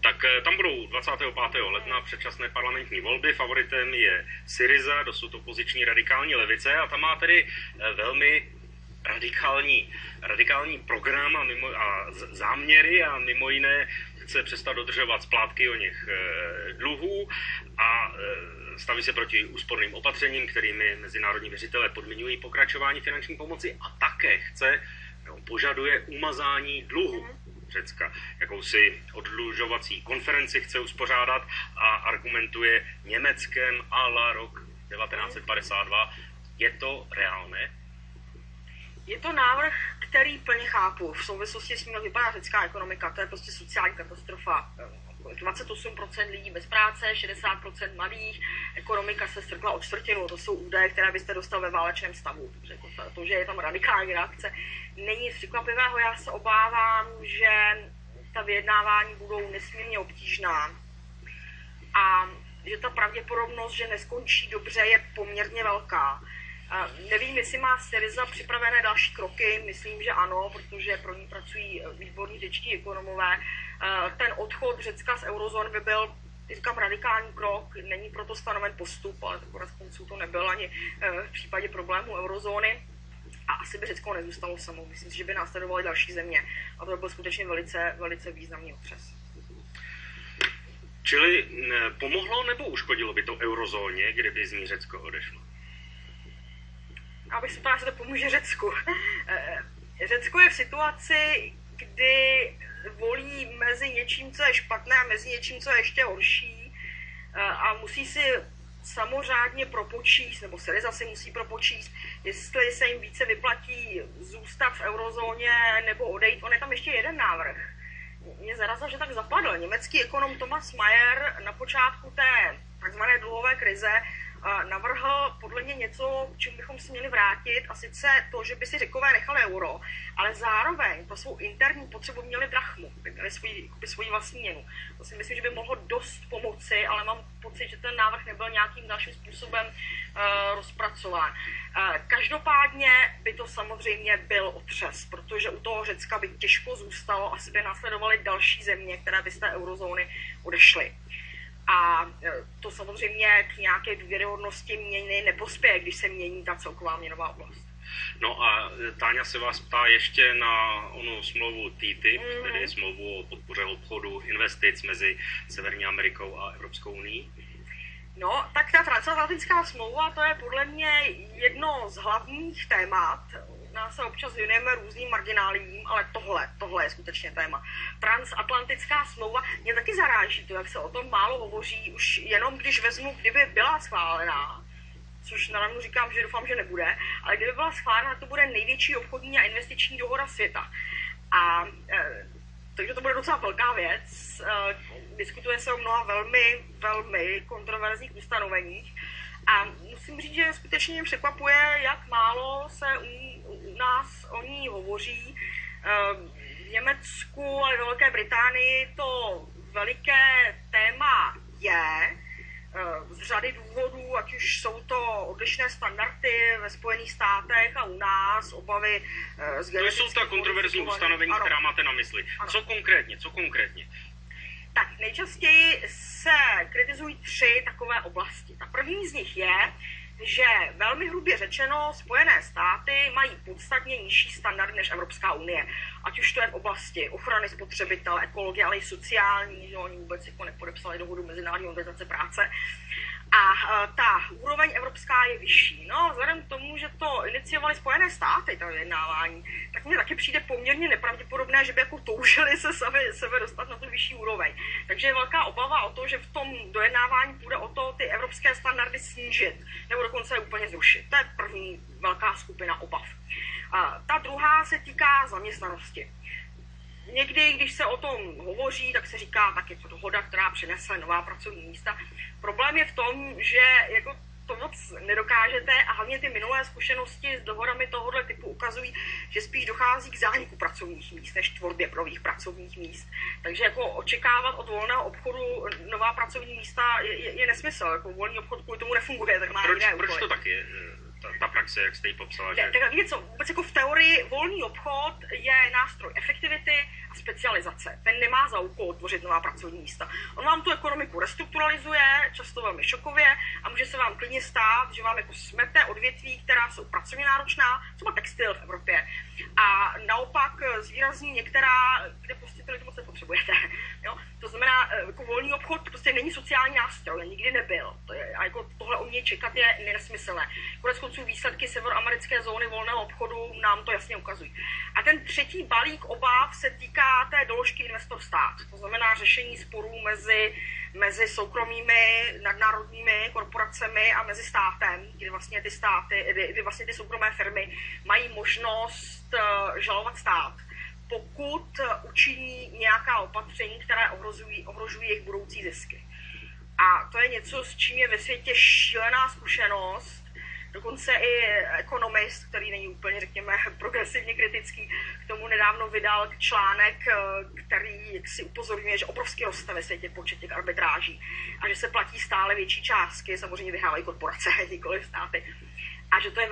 A: Tak tam budou 25. ledna předčasné parlamentní volby. Favoritem je Syriza, dosud opoziční radikální levice, a tam má tedy velmi radikální program a záměry a mimo jiné chce přestat dodržovat splátky o něch dluhů a staví se proti úsporným opatřením, kterými mezinárodní věřitelé podmiňují pokračování finanční pomoci, a také požaduje umazání dluhu Řecka. Jakousi oddlužovací konferenci chce uspořádat a argumentuje Německem a la rok 1952. Je to reálné?
H: Je to návrh, který plně chápu. V souvislosti s tím, jak vypadá řecká ekonomika, to je prostě sociální katastrofa. 28% lidí bez práce, 60% mladých, ekonomika se strkla o čtvrtinu. To jsou údaje, které byste dostal ve válečném stavu. To, že je tam radikální reakce, není nic překvapivého. Já se obávám, že ta vyjednávání budou nesmírně obtížná a že ta pravděpodobnost, že neskončí dobře, je poměrně velká. Nevím, jestli má Syriza připravené další kroky, myslím, že ano, protože pro ní pracují výborní řečtí ekonomové. Ten odchod Řecka z eurozóny by byl, říkám, radikální krok, není proto stanoven postup, ale konec konců to nebyl ani v případě problému eurozóny. A asi by Řecko nezůstalo samo. Myslím si, že by následovaly další země. A to by byl skutečně velice významný otřes.
A: Čili pomohlo nebo uškodilo by to eurozóně, kdyby z ní Řecko odešlo?
H: Abych se ptala, jestli to pomůže Řecku. Řecko je v situaci, kdy volí mezi něčím, co je špatné, a mezi něčím, co je ještě horší, a musí si samořádně propočíst, nebo Syriza si musí propočíst, jestli se jim více vyplatí zůstat v eurozóně nebo odejít. On je tam ještě jeden návrh. Mě zarazilo, že tak zapadl. Německý ekonom Thomas Mayer na počátku té takzvané dluhové krize navrhl podle mě něco, k čemu bychom si měli vrátit, a sice to, že by si Řekové nechali euro, ale zároveň pro svou interní potřebu měli drachmu, by měli svoji vlastní měnu. To si myslím, že by mohlo dost pomoci, ale mám pocit, že ten návrh nebyl nějakým dalším způsobem rozpracován. Každopádně by to samozřejmě byl otřes, protože u toho Řecka by těžko zůstalo, asi by následovaly další země, které by z té eurozóny odešly. A to samozřejmě k nějaké důvěryhodnosti měny nepospěje, když se mění ta celková měnová oblast.
A: No a Táňa se vás ptá ještě na onu smlouvu TTIP, tedy smlouvu o podpoře obchodu investic mezi Severní Amerikou a Evropskou unii.
H: No, tak ta transatlantická smlouva, to je podle mě jedno z hlavních témat. Nás se občas věnujeme různým margináliím, ale tohle je skutečně téma. Transatlantická smlouva, mě taky zaráží to, jak se o tom málo hovoří, už jenom když vezmu, kdyby byla schválená, což naravno říkám, že doufám, že nebude, ale kdyby byla schválena, to bude největší obchodní a investiční dohoda světa. A takže to bude docela velká věc. Diskutuje se o mnoha velmi kontroverzních ustanoveních. A musím říct, že skutečně mě překvapuje, jak málo se u nás o ní hovoří. V Německu, ale ve Velké Británii to veliké téma je. Z řady důvodů, ať už jsou to odlišné standardy ve Spojených státech a u nás, obavy z
A: to jsou ta kontroverzní ustanovení, která máte na mysli. Ano. Co konkrétně?
H: Tak nejčastěji se kritizují 3 takové oblasti. Ta první z nich je, že velmi hrubě řečeno Spojené státy mají podstatně nižší standardy než Evropská unie. Ať už to je v oblasti ochrany spotřebitele, ekologie, ale i sociální, že oni vůbec jako nepodepsali dohodu Mezinárodní organizace práce. A ta úroveň evropská je vyšší. No, vzhledem k tomu, že to iniciovali Spojené státy, to vyjednávání, tak mně taky přijde poměrně nepravděpodobné, že by jako toužili se sebe dostat na tu vyšší úroveň. Takže je velká obava o to, že v tom dojednávání půjde o to ty evropské standardy snížit, nebo dokonce je úplně zrušit. To je první velká skupina obav. A ta druhá se týká zaměstnanosti. Někdy, když se o tom hovoří, tak se říká, tak je to dohoda, která přinese nová pracovní místa. Problém je v tom, že jako to moc nedokážete a hlavně ty minulé zkušenosti s dohodami tohoto typu ukazují, že spíš dochází k zániku pracovních míst než tvorbě nových pracovních míst. Takže jako očekávat od volného obchodu nová pracovní místa je nesmysl. Jako volný obchod kvůli tomu nefunguje. Tak má
A: proč to tak je? Ta praxe, jak jste ji popsala, že...
H: Tak víte co, vůbec jako v teorii volný obchod je nástroj efektivity a specializace. Ten nemá za úkol tvořit nová pracovní místa. On vám tu ekonomiku restrukturalizuje, často velmi šokově, a může se vám klidně stát, že vám jako smete odvětví, která jsou pracovně náročná, třeba textil v Evropě. A naopak zvýrazní některá, kde prostě to moc nepotřebujete. Jo? To znamená, jako volný obchod prostě není sociální nástroj, nikdy nebyl. A jako tohle o mě čekat je nesmyslné. Koneckonců výsledky severoamerické zóny volného obchodu nám to jasně ukazují. A ten třetí balík obav se týká té doložky investor-stát. To znamená řešení sporů mezi soukromými nadnárodními korporacemi a mezi státem, kdy vlastně ty soukromé firmy mají možnost žalovat stát, pokud učiní nějaká opatření, které ohrožují jejich budoucí zisky. A to je něco, s čím je ve světě šílená zkušenost. Dokonce i ekonomist, který není úplně, řekněme, progresivně kritický, k tomu nedávno vydal článek, který si upozorňuje, že obrovsky roste ve světě počet těch arbitráží a že se platí stále větší částky, samozřejmě vyhrávají korporace, nikoli státy. A že to je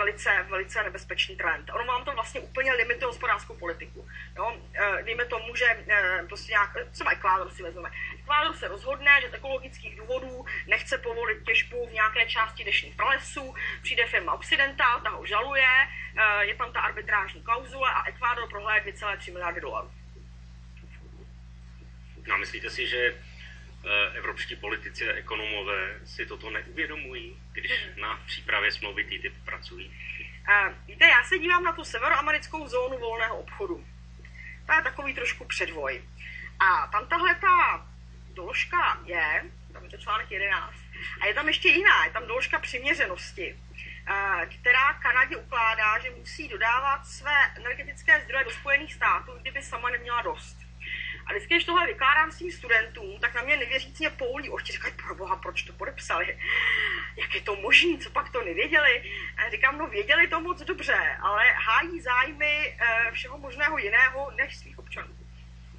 H: velice nebezpečný trend. Ono vám to vlastně úplně limituje hospodářskou politiku. Jo? Dejme tomu, že prostě nějak, třeba Ekvádor si vezmeme. Ekvádor se rozhodne, že z ekologických důvodů nechce povolit těžbu v nějaké části deštných pralesů, přijde firma Occidental, ta ho žaluje, je tam ta arbitrážní klauzule a Ekvádor prohraje 2,3 miliardy dolarů.
A: No, myslíte si, že evropští politici a ekonomové si toto neuvědomují, když na přípravě smlouvy TTIP pracují?
H: Víte, já se dívám na tu severoamerickou zónu volného obchodu. To je takový trošku předvoj. A tam tahle ta doložka je, tam je to článek 11, a je tam ještě jiná, je tam doložka přiměřenosti, která Kanadě ukládá, že musí dodávat své energetické zdroje do Spojených států, kdyby sama neměla dost. A vždycky, když tohle vykládám svým studentům, tak na mě nevěřícně poulí oči, říkají, proboha, proč to podepsali? Jak je to možné, co pak to nevěděli? A říkám, no věděli to moc dobře, ale hájí zájmy všeho možného jiného než svých občanů.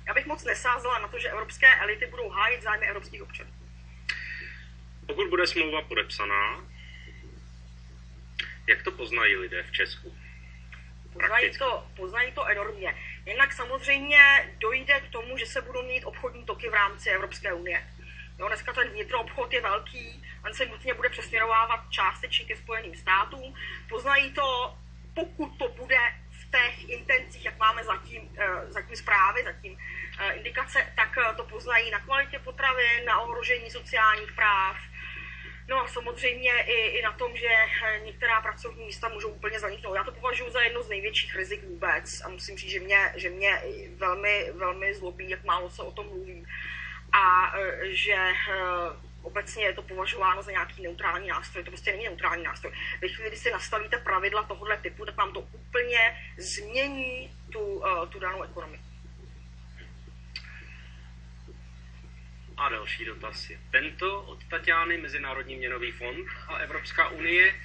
H: Já bych moc nesázela na to, že evropské elity budou hájit zájmy evropských občanů.
A: Pokud bude smlouva podepsaná, jak to poznají lidé v Česku?
H: Poznají to enormně. Jinak samozřejmě dojde k tomu, že se budou mít obchodní toky v rámci Evropské unie. Jo, dneska ten vnitroobchod je velký, on se nutně bude přesměrovávat částečně ke Spojeným státům. Poznají to, pokud to bude v těch intencích, jak máme zatím zprávy, zatím indikace, tak to poznají na kvalitě potravin, na ohrožení sociálních práv. No a samozřejmě i na tom, že některá pracovní místa můžou úplně zaniknout. Já to považuji za jedno z největších rizik vůbec a musím říct, že mě velmi, velmi zlobí, jak málo se o tom mluví. A že obecně je to považováno za nějaký neutrální nástroj. To prostě není neutrální nástroj. Ve chvíli, kdy si nastavíte pravidla tohohle typu, tak vám to úplně změní tu danou ekonomiku.
A: A další dotaz je tento od Tatiany, Mezinárodní měnový fond a Evropská unie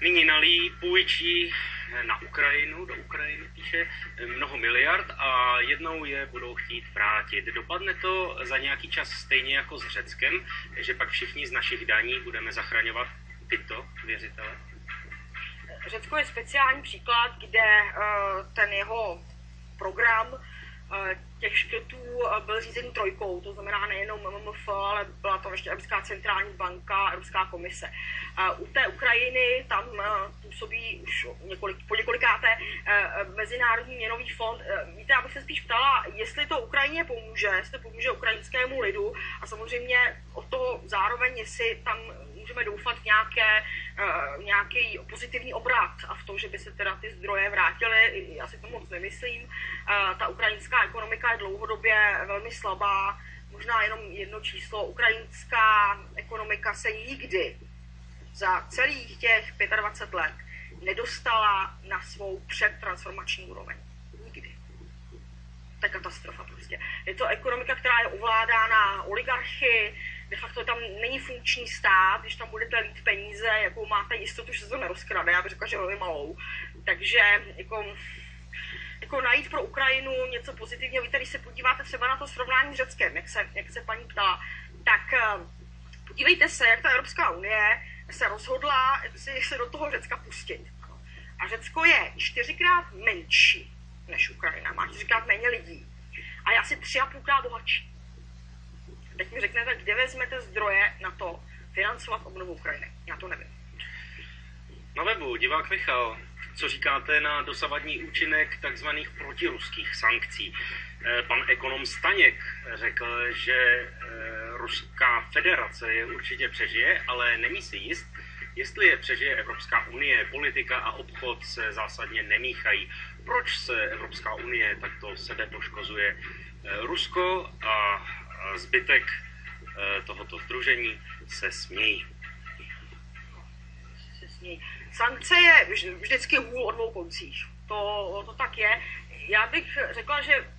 A: nyní půjčí na Ukrajinu, do Ukrajiny píše, mnoho miliard a jednou je budou chtít vrátit. Dopadne to za nějaký čas stejně jako s Řeckem, že pak všichni z našich daní budeme zachraňovat tyto věřitele?
H: Řecko je speciální příklad, kde ten jeho program těch škrtů byl řízený trojkou, to znamená nejenom MMF, ale byla to ještě Evropská centrální banka, Evropská komise. U té Ukrajiny tam působí už po několikáté Mezinárodní měnový fond. Víte, já bych se spíš ptala, jestli to Ukrajině pomůže, jestli to pomůže ukrajinskému lidu a samozřejmě o to zároveň, jestli tam můžeme doufat v nějaký pozitivní obrat a v tom, že by se teda ty zdroje vrátily, já si to moc nemyslím. Ta ukrajinská ekonomika je dlouhodobě velmi slabá, možná jenom jedno číslo. Ukrajinská ekonomika se nikdy za celých těch 25 let nedostala na svou předtransformační úroveň. Nikdy. To je katastrofa prostě. Je to ekonomika, která je ovládána oligarchy, de facto tam není funkční stát, když tam budete lít peníze, jakou máte jistotu, že se to nerozkrade, já bych řekla, že velmi malou. Takže jako najít pro Ukrajinu něco pozitivního. Víte, když se podíváte třeba na to srovnání s Řeckem, jak se paní ptala, tak podívejte se, jak ta Evropská unie se rozhodla se do toho Řecka pustit. A Řecko je 4krát menší než Ukrajina, má 4krát méně lidí a je asi 3,5krát bohatší. Teď mi řeknete, kde vezmete zdroje na to financovat obnovu Ukrajiny. Já to nevím.
A: Na webu divák Michal, co říkáte na dosavadní účinek takzvaných protiruských sankcí? Pan ekonom Staněk řekl, že Ruská federace je určitě přežije, ale není si jist, jestli je přežije Evropská unie. Politika a obchod se zásadně nemíchají. Proč se Evropská unie takto sebe poškozuje? Rusko a zbytek tohoto sdružení se smějí.
H: Sankce je vždycky hůl o dvou koncích. To tak je. Já bych řekla, že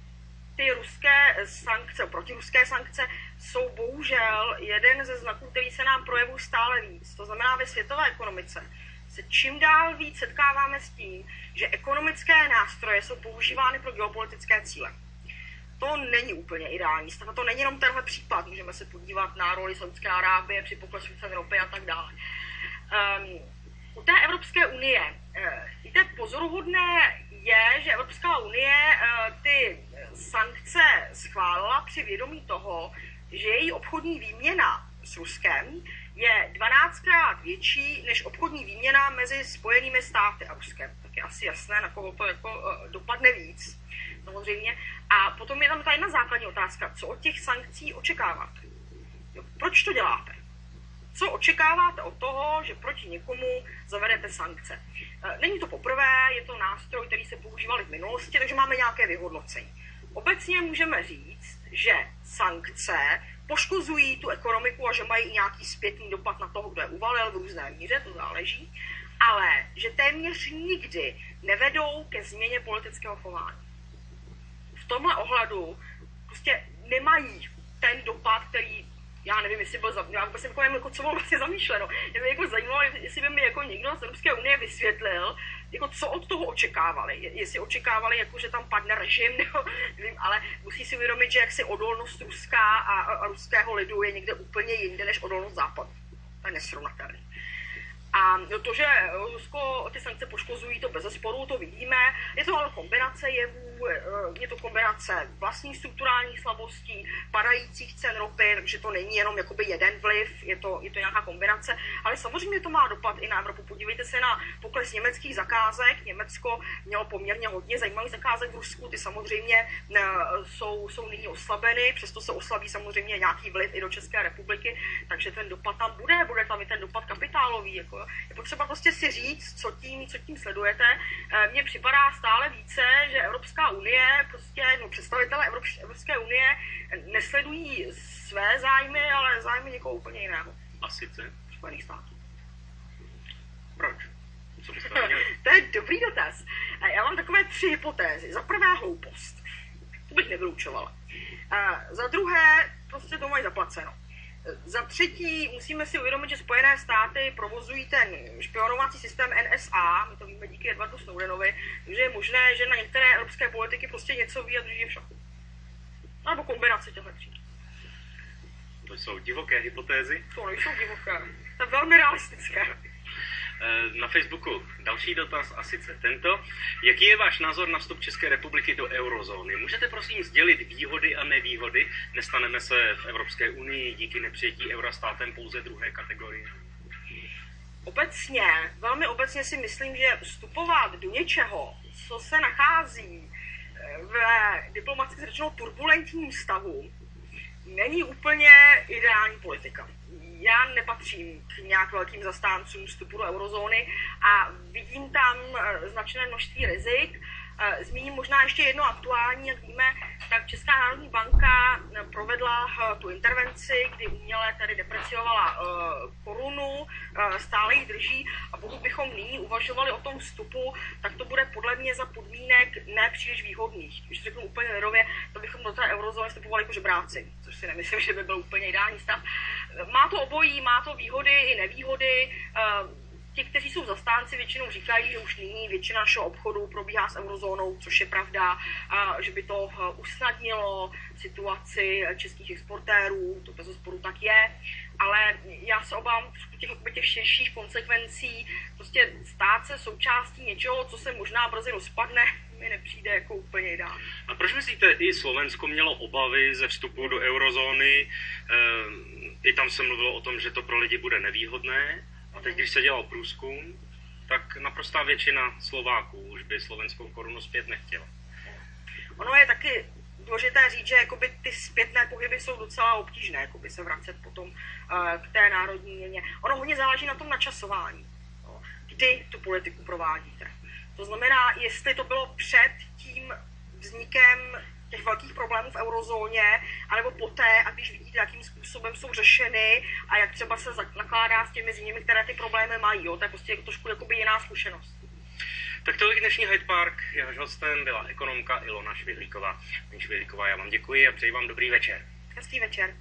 H: ty ruské sankce, protiruské sankce jsou bohužel jeden ze znaků, který se nám projevují stále víc. To znamená, ve světové ekonomice se čím dál víc setkáváme s tím, že ekonomické nástroje jsou používány pro geopolitické cíle. To není úplně ideální stav. To není jenom tenhle případ. Můžeme se podívat na roli Saúdské Arábie při poklesu cen ropy a tak dále. U té Evropské unie, víte, pozoruhodné je, že Evropská unie ty sankce schválila při vědomí toho, že její obchodní výměna s Ruskem je 12krát větší než obchodní výměna mezi Spojenými státy a Ruskem. Tak je asi jasné, na koho to jako dopadne víc, samozřejmě. A potom je tam ta jedna základní otázka, co od těch sankcí očekáváte? Proč to děláte? Co očekáváte od toho, že proti někomu zavedete sankce? Není to poprvé, je to nástroj, který se používal v minulosti, takže máme nějaké vyhodnocení. Obecně můžeme říct, že sankce poškozují tu ekonomiku a že mají nějaký zpětný dopad na toho, kdo je uvalil v různé míře, to záleží, ale že téměř nikdy nevedou ke změně politického chování. V tomhle ohledu prostě nemají ten dopad, který já nevím, jestli byl já vůbec nevím, jako co bylo vlastně zamýšleno. Mě by jako zajímalo, jestli by mi jako někdo z Evropské unie vysvětlil, jako co od toho očekávali. Jestli očekávali, jako, že tam padne režim, nebo nevím, ale musí si uvědomit, že jaksi odolnost ruská a ruského lidu je někde úplně jinde než odolnost západu. To je nesrovnatelné. A to, že Rusko ty sankce poškozují, to bezesporu, to vidíme. Je to ale kombinace jevů, je to kombinace vlastních strukturálních slabostí, padajících cen ropy, takže to není jenom jakoby jeden vliv, je to nějaká kombinace. Ale samozřejmě to má dopad i na Evropu. Podívejte se na pokles německých zakázek. Německo mělo poměrně hodně zajímavých zakázek v Rusku, ty samozřejmě jsou nyní oslabeny, přesto se oslabí samozřejmě nějaký vliv i do České republiky, takže ten dopad tam bude tam i ten dopad kapitálový. Jako. Je potřeba prostě si říct, co tím sledujete. Mně připadá stále více, že Evropská unie, prostě představitelé Evropské unie nesledují své zájmy, ale zájmy někoho úplně jiného.
A: A sice?
H: Spojených států.
A: Proč? Co byste měli?
H: To je dobrý dotaz. Já mám takové 3 hypotézy. Za prvé hloupost. To bych nevylučovala. Za druhé, prostě to mají zaplaceno. Za třetí musíme si uvědomit, že Spojené státy provozují ten špionovací systém NSA, my to víme díky Edwardu Snowdenovi, takže je možné, že na některé evropské politiky prostě něco ví a drží je v šachu. Nebo kombinace těchto 3.
A: To jsou divoké hypotézy?
H: To nejsou divoké, to je velmi realistické.
A: Na Facebooku další dotaz, a sice tento. Jaký je váš názor na vstup České republiky do eurozóny? Můžete prosím sdělit výhody a nevýhody? Nestaneme se v Evropské unii díky nepřijetí eura státem pouze 2. kategorie?
H: Velmi obecně si myslím, že vstupovat do něčeho, co se nachází v diplomaticky řečeno turbulentním stavu, není úplně ideální politika. Já nepatřím k nějak velkým zastáncům vstupu do eurozóny a vidím tam značné množství rizik. Zmíním možná ještě jedno aktuální, jak víme, tak Česká národní banka provedla tu intervenci, kdy uměle tady depreciovala korunu, stále ji drží a pokud bychom nyní uvažovali o tom vstupu, tak to bude podle mě za podmínek ne příliš výhodných. Když řeknu úplně lidově, to bychom do té eurozóny vstupovali jako žebráci, což si nemyslím, že by byl úplně ideální stav. Má to obojí, má to výhody i nevýhody. Ti, kteří jsou zastánci, většinou říkají, že už nyní většina našeho obchodu probíhá s eurozónou, což je pravda, že by to usnadnilo situaci českých exportérů, to bezesporu tak je, ale já se obávám těch širších konsekvencí, prostě stát se součástí něčeho, co se možná brzy rozpadne, mi nepřijde jako úplně ideální.
A: A proč myslíte, i Slovensko mělo obavy ze vstupu do eurozóny? I tam se mluvilo o tom, že to pro lidi bude nevýhodné. A teď, když se dělal průzkum, tak naprostá většina Slováků už by slovenskou korunu zpět nechtěla.
H: Ono je taky důležité říct, že jakoby ty zpětné pohyby jsou docela obtížné, jakoby se vracet potom k té národní měně. Ono hodně záleží na tom načasování, kdy tu politiku provádíte. To znamená, jestli to bylo před tím vznikem těch velkých problémů v eurozóně, anebo poté, a když vidíte, jakým způsobem jsou řešeny a jak třeba se nakládá s těmi zeměmi, které ty problémy mají. Jo? To je prostě trošku jakoby jiná zkušenost.
A: Tak tolik dnešní Hyde Park. Jehož hostem byla ekonomka Ilona Švihlíková. Paní Švihlíková, já vám děkuji a přeji vám dobrý večer.
H: Hezký večer.